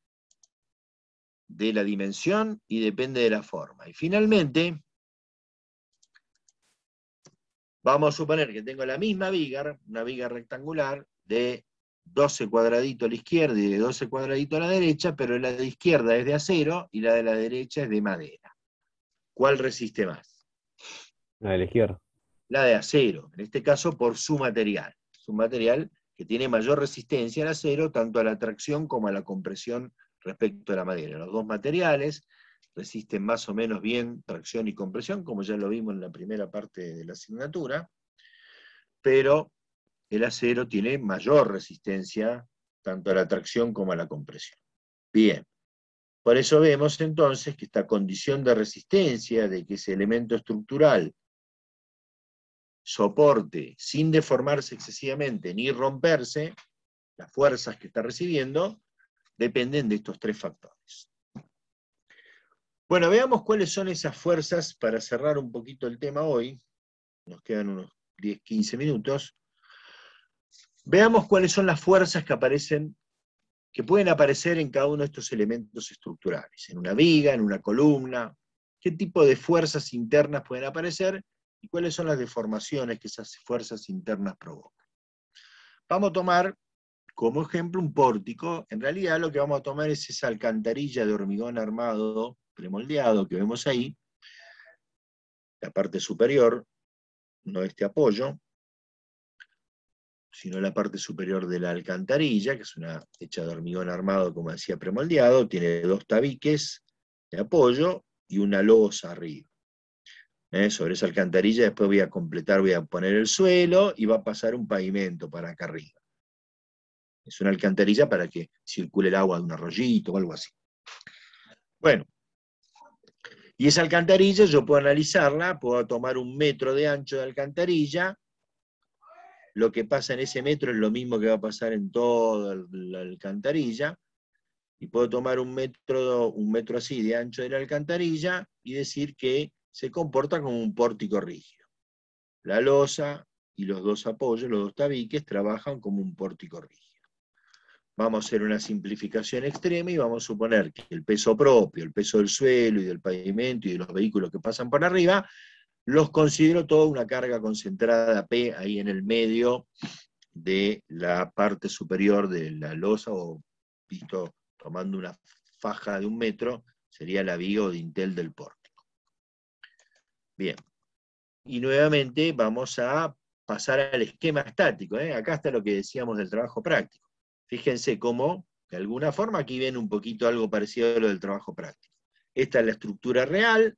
Speaker 1: de la dimensión y depende de la forma. Y finalmente, vamos a suponer que tengo la misma viga, una viga rectangular de 12 cuadraditos a la izquierda y de 12 cuadraditos a la derecha, pero la de izquierda es de acero y la de la derecha es de madera. ¿Cuál resiste más?
Speaker 4: La de la izquierda.
Speaker 1: La de acero, en este caso por su material. Es un material que tiene mayor resistencia al acero, tanto a la tracción como a la compresión respecto a la madera. Los dos materiales resisten más o menos bien tracción y compresión, como ya lo vimos en la primera parte de la asignatura, pero el acero tiene mayor resistencia tanto a la tracción como a la compresión. Bien, por eso vemos entonces que esta condición de resistencia, de que ese elemento estructural soporte sin deformarse excesivamente ni romperse, las fuerzas que está recibiendo dependen de estos tres factores. Bueno, veamos cuáles son esas fuerzas para cerrar un poquito el tema hoy. Nos quedan unos 10, 15 minutos. Veamos cuáles son las fuerzas que pueden aparecer en cada uno de estos elementos estructurales, en una viga, en una columna, qué tipo de fuerzas internas pueden aparecer y cuáles son las deformaciones que esas fuerzas internas provocan. Vamos a tomar como ejemplo un pórtico. En realidad lo que vamos a tomar es esa alcantarilla de hormigón armado premoldeado que vemos ahí, la parte superior, no este apoyo, sino la parte superior de la alcantarilla, que es una hecha de hormigón armado, como decía, premoldeado, tiene 2 tabiques de apoyo y una losa arriba. Sobre esa alcantarilla después voy a completar, voy a poner el suelo y va a pasar un pavimento para acá arriba. Es una alcantarilla para que circule el agua de un arroyito o algo así. Bueno, y esa alcantarilla yo puedo analizarla, puedo tomar 1 metro de ancho de alcantarilla. Lo que pasa en ese metro es lo mismo que va a pasar en toda la alcantarilla, y puedo tomar 1 metro así de ancho de la alcantarilla y decir que se comporta como un pórtico rígido. La losa y los 2 apoyos, los 2 tabiques, trabajan como un pórtico rígido. Vamos a hacer una simplificación extrema y vamos a suponer que el peso propio, el peso del suelo y del pavimento y de los vehículos que pasan por arriba, los considero toda una carga concentrada P ahí en el medio de la parte superior de la losa, o visto tomando una faja de 1 metro, sería la viga o dintel del pórtico. Bien. Y nuevamente vamos a pasar al esquema estático. Acá está lo que decíamos del trabajo práctico. Fíjense cómo, de alguna forma, aquí ven un poquito algo parecido a lo del trabajo práctico. Esta es la estructura real.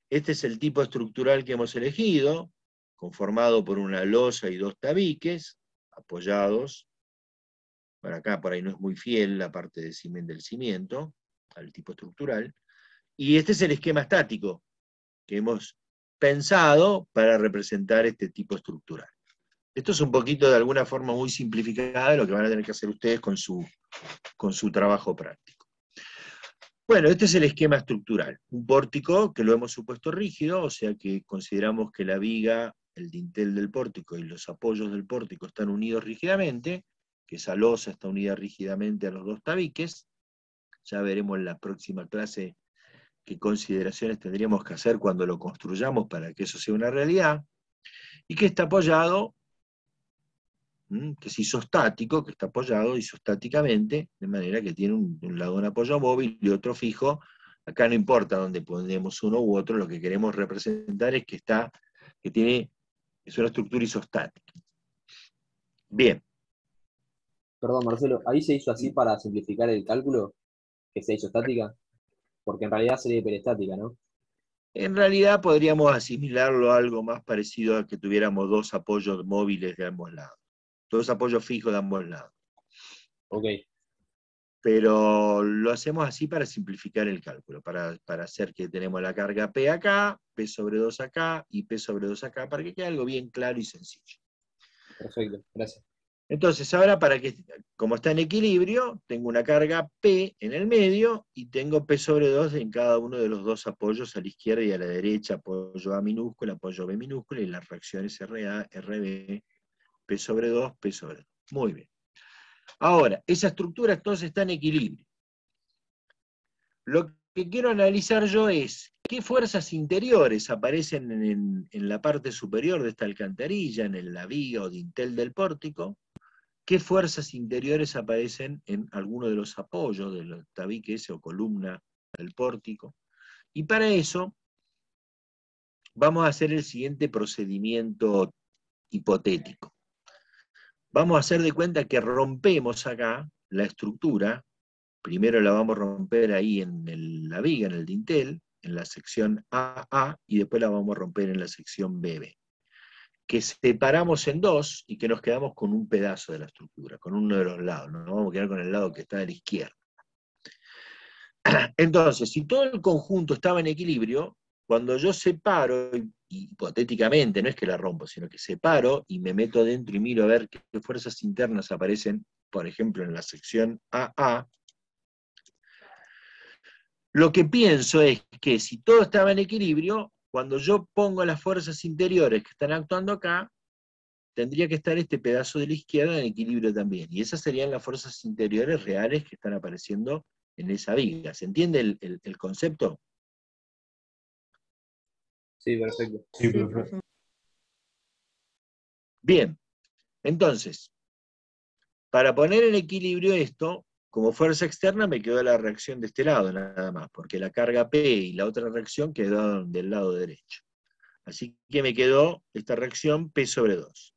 Speaker 1: Este es el tipo estructural que hemos elegido, conformado por una losa y 2 tabiques, apoyados. Por acá, por ahí no es muy fiel la parte del cimiento, al tipo estructural. Y este es el esquema estático que hemos pensado para representar este tipo estructural. Esto es un poquito, de alguna forma muy simplificada, lo que van a tener que hacer ustedes con su trabajo práctico. Bueno, este es el esquema estructural. Un pórtico que lo hemos supuesto rígido, o sea que consideramos que la viga, el dintel del pórtico y los apoyos del pórtico están unidos rígidamente, que esa losa está unida rígidamente a los 2 tabiques. Ya veremos en la próxima clase qué consideraciones tendríamos que hacer cuando lo construyamos para que eso sea una realidad, y que está apoyado, que es isostático, que está apoyado isostáticamente, de manera que tiene un lado un apoyo móvil y otro fijo. Acá no importa dónde ponemos uno u otro, lo que queremos representar es que es una estructura isostática. Bien.
Speaker 2: Perdón, Marcelo, ahí se hizo así para simplificar el cálculo, que se hizo estática, porque en realidad sería hiperestática, ¿no?
Speaker 1: En realidad podríamos asimilarlo a algo más parecido a que tuviéramos 2 apoyos móviles de ambos lados. 2 apoyos fijos de ambos lados.
Speaker 2: Ok.
Speaker 1: Pero lo hacemos así para simplificar el cálculo, para hacer que tenemos la carga P acá, P sobre 2 acá y P sobre 2 acá, para que quede algo bien claro y sencillo.
Speaker 2: Perfecto, gracias.
Speaker 1: Entonces ahora, como está en equilibrio, tengo una carga P en el medio y tengo P sobre 2 en cada uno de los 2 apoyos, a la izquierda y a la derecha, apoyo A minúscula, apoyo B minúscula, y las reacciones RA, RB, P sobre 2, P sobre 2. Muy bien. Ahora, esa estructura entonces está en equilibrio. Lo que quiero analizar yo es qué fuerzas interiores aparecen en la parte superior de esta alcantarilla, en la viga o dintel del pórtico, qué fuerzas interiores aparecen en alguno de los apoyos del tabique ese o columna del pórtico. Y para eso vamos a hacer el siguiente procedimiento hipotético. Vamos a hacer de cuenta que rompemos acá la estructura. Primero la vamos a romper ahí en la viga, en el dintel, en la sección AA, y después la vamos a romper en la sección BB. Que separamos en 2 y que nos quedamos con un pedazo de la estructura, con uno de los lados. Nos vamos a quedar con el lado que está a la izquierda. Entonces, si todo el conjunto estaba en equilibrio, cuando yo separo, hipotéticamente, no es que la rompo, sino que separo y me meto adentro y miro a ver qué fuerzas internas aparecen, por ejemplo, en la sección AA, lo que pienso es que si todo estaba en equilibrio, cuando yo pongo las fuerzas interiores que están actuando acá, tendría que estar este pedazo de la izquierda en equilibrio también. Y esas serían las fuerzas interiores reales que están apareciendo en esa viga. ¿Se entiende el concepto?
Speaker 2: Sí, perfecto.
Speaker 4: Sí, perfecto.
Speaker 1: Bien, entonces, Para poner en equilibrio esto, como fuerza externa me quedó la reacción de este lado nada más, porque la carga P y la otra reacción quedaron del lado derecho. Así que me quedó esta reacción P sobre 2.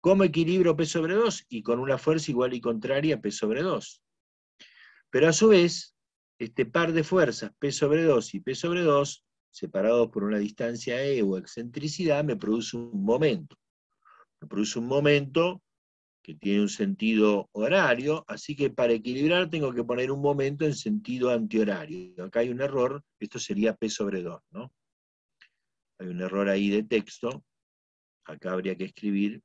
Speaker 1: ¿Cómo equilibro P sobre 2? Y con una fuerza igual y contraria a P sobre 2. Pero a su vez, este par de fuerzas P sobre 2 y P sobre 2, separados por una distancia E o excentricidad, me produce un momento. Me produce un momento que tiene un sentido horario, así que para equilibrar tengo que poner un momento en sentido antihorario. Acá hay un error, esto sería P sobre 2, ¿no? Hay un error ahí de texto, acá habría que escribir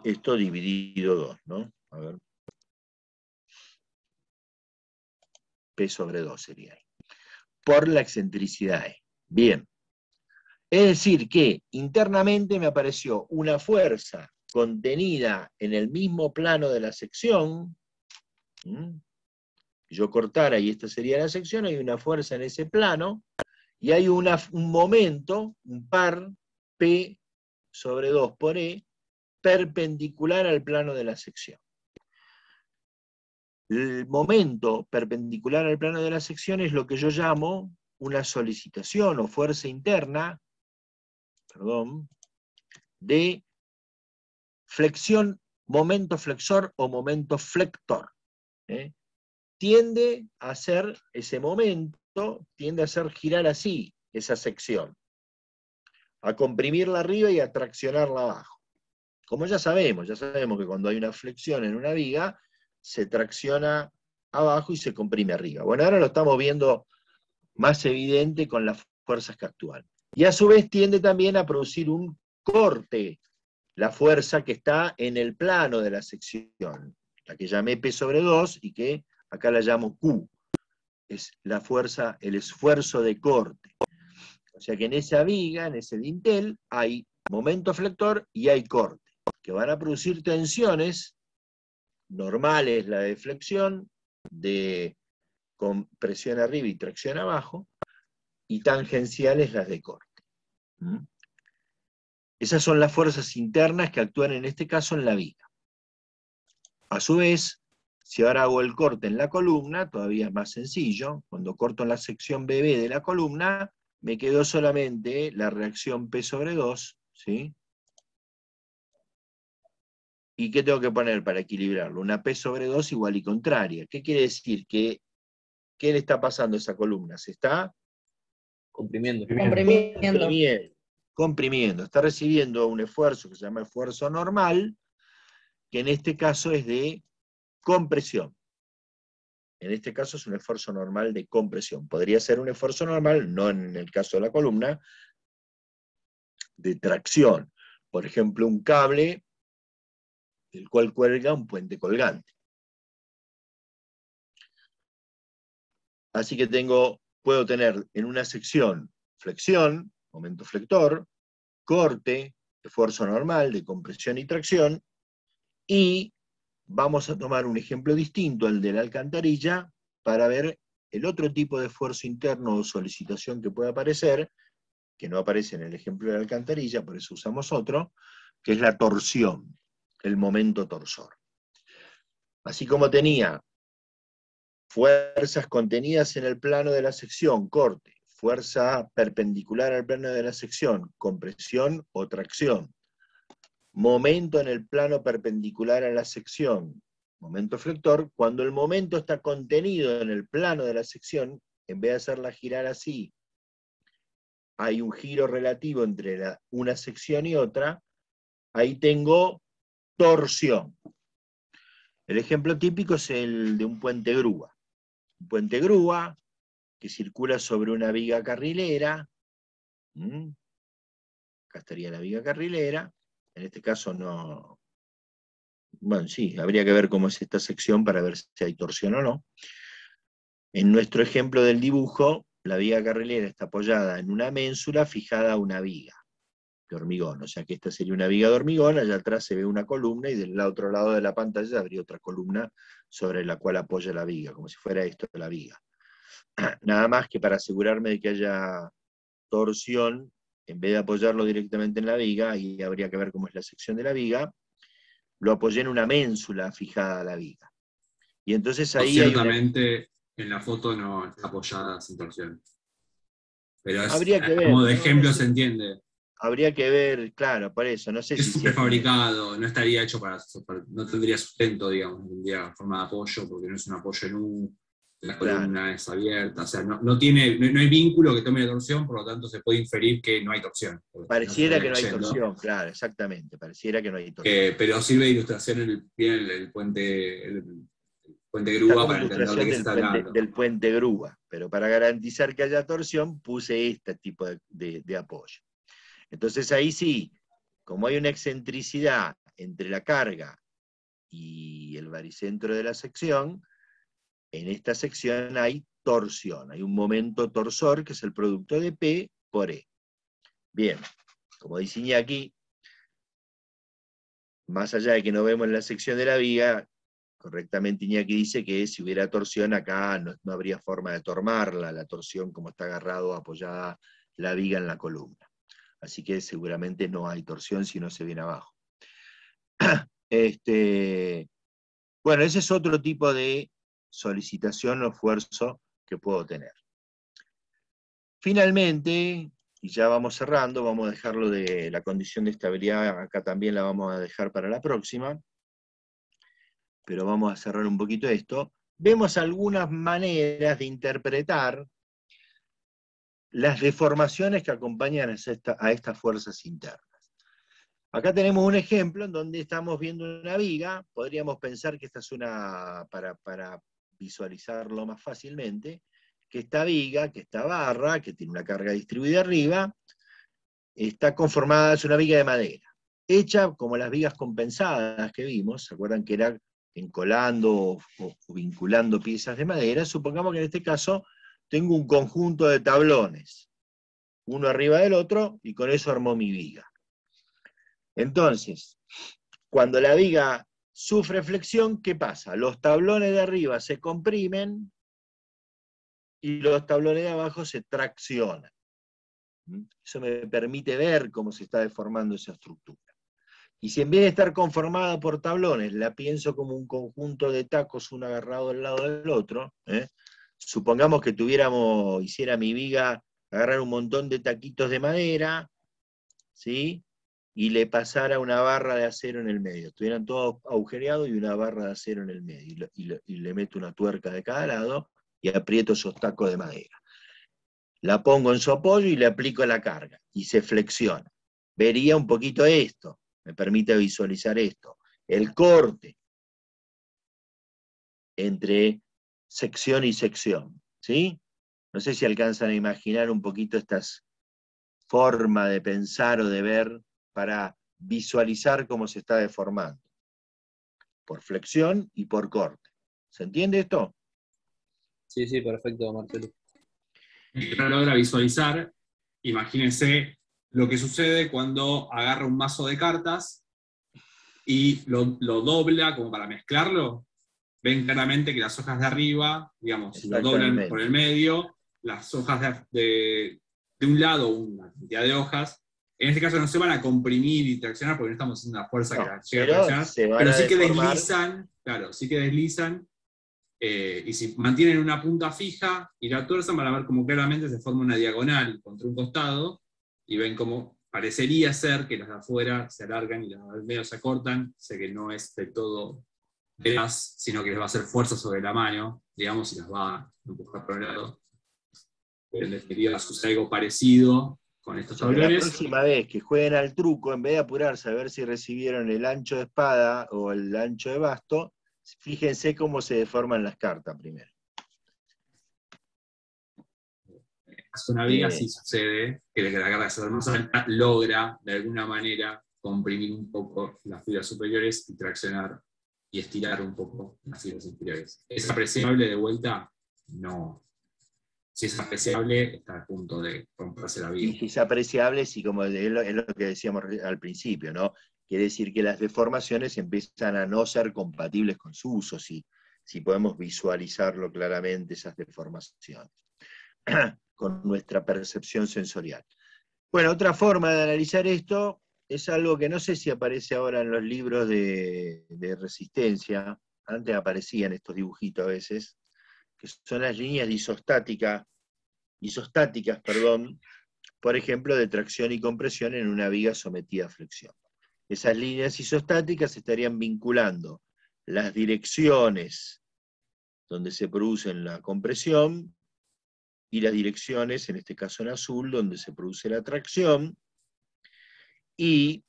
Speaker 1: esto dividido 2, ¿no? A ver. P sobre 2 sería ahí. Por la excentricidad E. Bien. Es decir que internamente me apareció una fuerza contenida en el mismo plano de la sección. Yo cortara y esta sería la sección, hay una fuerza en ese plano, y hay un momento, un par, P sobre 2 por E, perpendicular al plano de la sección. El momento perpendicular al plano de la sección es lo que yo llamo una solicitación o fuerza interna, de flexión, momento flexor o momento flector. Tiende a hacer ese momento, tiende a hacer girar así esa sección, a comprimirla arriba y a traccionarla abajo. Como ya sabemos que cuando hay una flexión en una viga, se tracciona abajo y se comprime arriba. Bueno, ahora lo estamos viendo más evidente con las fuerzas que actúan. Y a su vez tiende también a producir un corte, la fuerza que está en el plano de la sección, la que llamé P sobre 2 y que acá la llamo Q. Es la fuerza, el esfuerzo de corte. O sea que en esa viga, en ese dintel, hay momento flector y hay corte, que van a producir tensiones normales, la de flexión, de compresión arriba y tracción abajo, y tangenciales las de corte. Esas son las fuerzas internas que actúan en este caso en la viga. A su vez, si ahora hago el corte en la columna, todavía es más sencillo. Cuando corto en la sección BB de la columna, me quedó solamente la reacción P sobre 2, ¿sí? ¿Y qué tengo que poner para equilibrarlo? Una P sobre 2 igual y contraria. ¿Qué quiere decir? ¿Qué le está pasando a esa columna? Se está
Speaker 2: Comprimiendo.
Speaker 1: comprimiendo. Está recibiendo un esfuerzo que se llama esfuerzo normal, que en este caso es de compresión. En este caso es un esfuerzo normal de compresión. Podría ser un esfuerzo normal, no en el caso de la columna, de tracción. Por ejemplo, un cable del cual cuelga un puente colgante. Así que puedo tener en una sección flexión, momento flector, corte, esfuerzo normal de compresión y tracción, y vamos a tomar un ejemplo distinto al de la alcantarilla para ver el otro tipo de esfuerzo interno o solicitación que puede aparecer, que no aparece en el ejemplo de la alcantarilla, por eso usamos otro, que es la torsión, el momento torsor. Así como tenía fuerzas contenidas en el plano de la sección, corte, fuerza perpendicular al plano de la sección, compresión o tracción, momento en el plano perpendicular a la sección, momento flector, cuando el momento está contenido en el plano de la sección, en vez de hacerla girar así, hay un giro relativo entre una sección y otra, ahí tengo torsión. El ejemplo típico es el de un puente grúa. Un puente grúa que circula sobre una viga carrilera. Acá estaría la viga carrilera. En este caso no... Bueno, sí, habría que ver cómo es esta sección para ver si hay torsión o no. En nuestro ejemplo del dibujo, la viga carrilera está apoyada en una ménsula fijada a una viga de hormigón. O sea que esta sería una viga de hormigón, allá atrás se ve una columna y del otro lado de la pantalla habría otra columna sobre la cual apoya la viga, como si fuera esto la viga. Nada más que para asegurarme de que haya torsión, en vez de apoyarlo directamente en la viga, y habría que ver cómo es la sección de la viga, lo apoyé en una ménsula fijada a la viga. Y entonces ahí hay
Speaker 3: ciertamente en la foto no está apoyada sin torsión. Pero
Speaker 1: habría que ver,
Speaker 3: como de
Speaker 1: ¿no?
Speaker 3: ejemplo
Speaker 1: No sé.
Speaker 3: se entiende.
Speaker 1: Habría que ver, claro, por eso, no sé
Speaker 3: Es
Speaker 1: si
Speaker 3: un prefabricado, no estaría hecho no tendría sustento, digamos, no tendría forma de apoyo, porque no es un apoyo en U, la columna es abierta, o sea, no hay vínculo que tome la torsión, por lo tanto se puede inferir que no hay torsión.
Speaker 1: Pareciera que no hay torsión, claro, exactamente, pareciera que no hay torsión.
Speaker 3: Pero sirve de ilustración el puente
Speaker 1: Está
Speaker 3: grúa
Speaker 1: como
Speaker 3: para entender de
Speaker 1: ilustración
Speaker 3: qué se está hablando.
Speaker 1: del puente grúa, pero para garantizar que haya torsión puse este tipo de apoyo. Entonces ahí sí, como hay una excentricidad entre la carga y el baricentro de la sección, en esta sección hay torsión, hay un momento torsor que es el producto de P por E. Bien, como dice Iñaki, más allá de que no vemos en la sección de la viga, correctamente Iñaki dice que si hubiera torsión acá no habría forma de tormarla, la torsión como está agarrado, apoyada la viga en la columna. Así que seguramente no hay torsión si no se viene abajo. Bueno, ese es otro tipo de solicitación o esfuerzo que puedo tener. Finalmente, y ya vamos cerrando, vamos a dejarlo de la condición de estabilidad, acá también la vamos a dejar para la próxima, pero vamos a cerrar un poquito esto. Vemos algunas maneras de interpretar las deformaciones que acompañan a estas fuerzas internas. Acá tenemos un ejemplo en donde estamos viendo una viga, podríamos pensar que esta es una, para visualizarlo más fácilmente, que esta viga, que esta barra, que tiene una carga distribuida arriba, está conformada, es una viga de madera, hecha como las vigas compensadas que vimos, ¿se acuerdan que era encolando o vinculando piezas de madera? Supongamos que en este caso tengo un conjunto de tablones, uno arriba del otro, y con eso armó mi viga. Entonces, cuando la viga sufre flexión, ¿qué pasa? Los tablones de arriba se comprimen y los tablones de abajo se traccionan. Eso me permite ver cómo se está deformando esa estructura. Y si en vez de estar conformada por tablones, la pienso como un conjunto de tacos, uno agarrado al lado del otro, supongamos que hiciera mi viga agarrar un montón de taquitos de madera, ¿sí? Y le pasara una barra de acero en el medio. Estuvieran todos agujereados y una barra de acero en el medio. Y le meto una tuerca de cada lado y aprieto esos tacos de madera. La pongo en su apoyo y le aplico la carga. Y se flexiona. Vería un poquito esto. Me permite visualizar esto. El corte entre sección y sección. ¿Sí? No sé si alcanzan a imaginar un poquito estas formas de pensar o de ver para visualizar cómo se está deformando. Por flexión y por corte. ¿Se entiende esto?
Speaker 2: Sí, sí, perfecto, Marcelo.
Speaker 3: Y para lograr visualizar, imagínense lo que sucede cuando agarra un mazo de cartas y lo dobla como para mezclarlo. Ven claramente que las hojas de arriba, digamos, si lo doblan por el medio, las hojas de un lado, una cantidad de hojas, en este caso no se van a comprimir y traccionar porque no estamos haciendo una fuerza que las llegue a traccionar, pero sí que deslizan, claro, sí que deslizan, y si mantienen una punta fija y la tuerzan, van a ver como claramente se forma una diagonal contra un costado, y ven como parecería ser que las de afuera se alargan y las del medio se acortan. Sé que no es de todo veraz, sino que les va a hacer fuerza sobre la mano, digamos, y las va a empujar por el lado. En definitiva, sucede algo parecido con estos tablones.
Speaker 1: La próxima vez que jueguen al truco, en vez de apurarse a ver si recibieron el ancho de espada o el ancho de basto, fíjense cómo se deforman las cartas primero.
Speaker 3: En una viga sí sucede que la carga de más alta logra de alguna manera comprimir un poco las fibras superiores y traccionar y estirar un poco las fibras inferiores. ¿Es apreciable de vuelta? No. Si es apreciable, está a punto de romperse la viga.
Speaker 1: Y si es apreciable, sí, como es lo que decíamos al principio, ¿no? Quiere decir que las deformaciones empiezan a no ser compatibles con su uso, si podemos visualizarlo claramente, esas deformaciones, con nuestra percepción sensorial. Bueno, otra forma de analizar esto es algo que no sé si aparece ahora en los libros de resistencia. Antes aparecían estos dibujitos a veces, que son las líneas isostáticas, por ejemplo, de tracción y compresión en una viga sometida a flexión. Esas líneas isostáticas estarían vinculando las direcciones donde se produce la compresión y las direcciones, en este caso en azul, donde se produce la tracción, y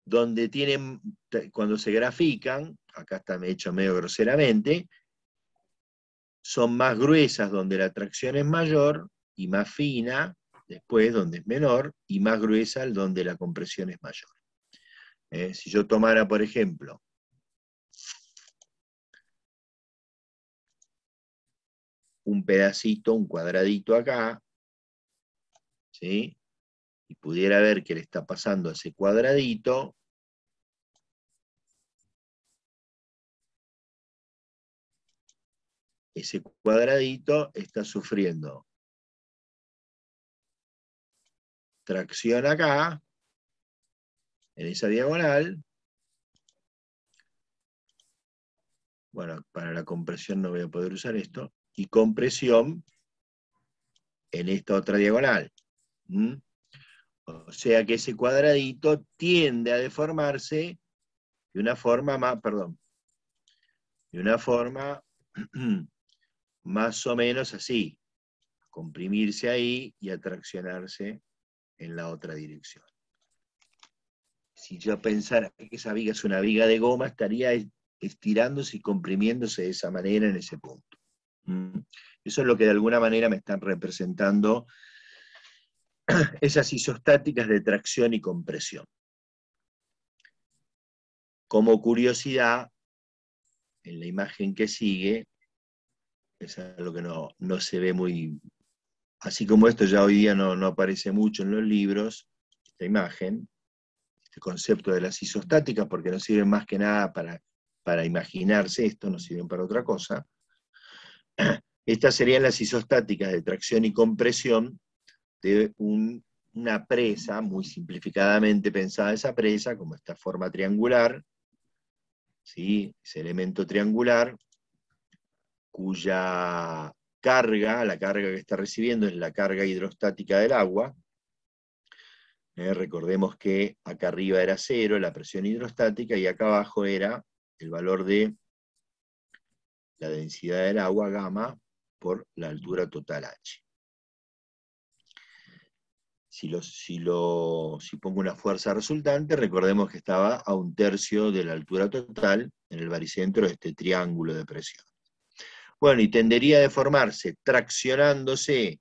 Speaker 1: donde tienen, cuando se grafican, acá está hecho medio groseramente, son más gruesas donde la tracción es mayor y más fina después donde es menor y más gruesa donde la compresión es mayor. Si yo tomara, por ejemplo, un pedacito, un cuadradito acá, ¿sí? Y pudiera ver qué le está pasando a ese cuadradito, ese cuadradito está sufriendo tracción acá, en esa diagonal. Bueno, para la compresión no voy a poder usar esto, y compresión en esta otra diagonal. O sea que ese cuadradito tiende a deformarse de una forma más, de una forma más o menos así, comprimirse ahí y atraccionarse en la otra dirección. Si yo pensara que esa viga es una viga de goma, estaría estirándose y comprimiéndose de esa manera en ese punto. Eso es lo que de alguna manera me están representando esas isostáticas de tracción y compresión. Como curiosidad, en la imagen que sigue, es algo que no se ve muy, así como esto ya hoy día no aparece mucho en los libros, esta imagen, este concepto de las isostáticas, porque no sirven más que nada para imaginarse esto, no sirven para otra cosa. Estas serían las isostáticas de tracción y compresión de una presa, muy simplificadamente pensada esa presa, como esta forma triangular, ¿sí? Ese elemento triangular, cuya carga, la carga que está recibiendo es la carga hidrostática del agua. Recordemos que acá arriba era 0 la presión hidrostática, y acá abajo era el valor de la densidad del agua, gamma, por la altura total h. Si pongo una fuerza resultante, recordemos que estaba a 1/3 de la altura total en el baricentro de este triángulo de presión. Bueno, y tendería a deformarse traccionándose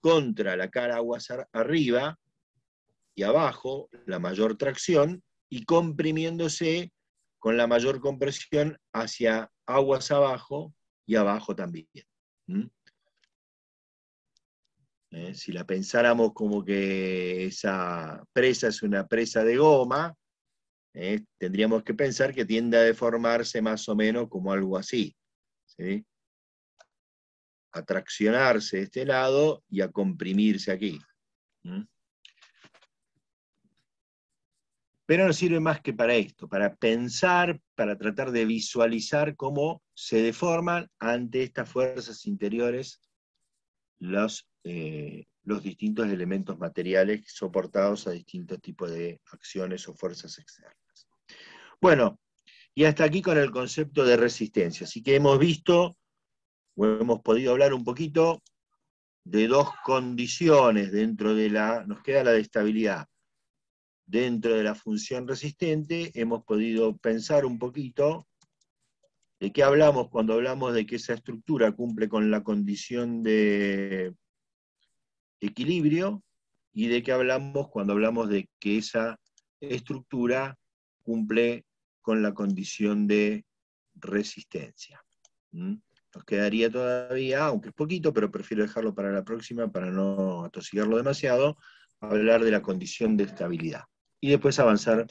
Speaker 1: contra la cara aguas arriba y abajo, la mayor tracción, y comprimiéndose con la mayor compresión hacia aguas abajo y abajo también. Si la pensáramos como que esa presa es una presa de goma, tendríamos que pensar que tiende a deformarse más o menos como algo así, ¿sí? A traccionarse de este lado y a comprimirse aquí. Pero no sirve más que para esto, para pensar, para tratar de visualizar cómo se deforman ante estas fuerzas interiores los distintos elementos materiales soportados a distintos tipos de acciones o fuerzas externas. Bueno, y hasta aquí con el concepto de resistencia. Así que hemos visto, o hemos podido hablar un poquito de dos condiciones dentro de nos queda la de estabilidad. Dentro de la función resistente hemos podido pensar un poquito de qué hablamos cuando hablamos de que esa estructura cumple con la condición de equilibrio, y de qué hablamos cuando hablamos de que esa estructura cumple con la condición de resistencia. Nos quedaría todavía, aunque es poquito, pero prefiero dejarlo para la próxima para no atosigarlo demasiado, hablar de la condición de estabilidad. Y después avanzar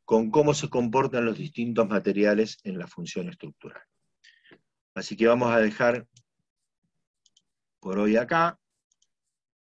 Speaker 1: con cómo se comportan los distintos materiales en la función estructural. Así que vamos a dejar por hoy acá.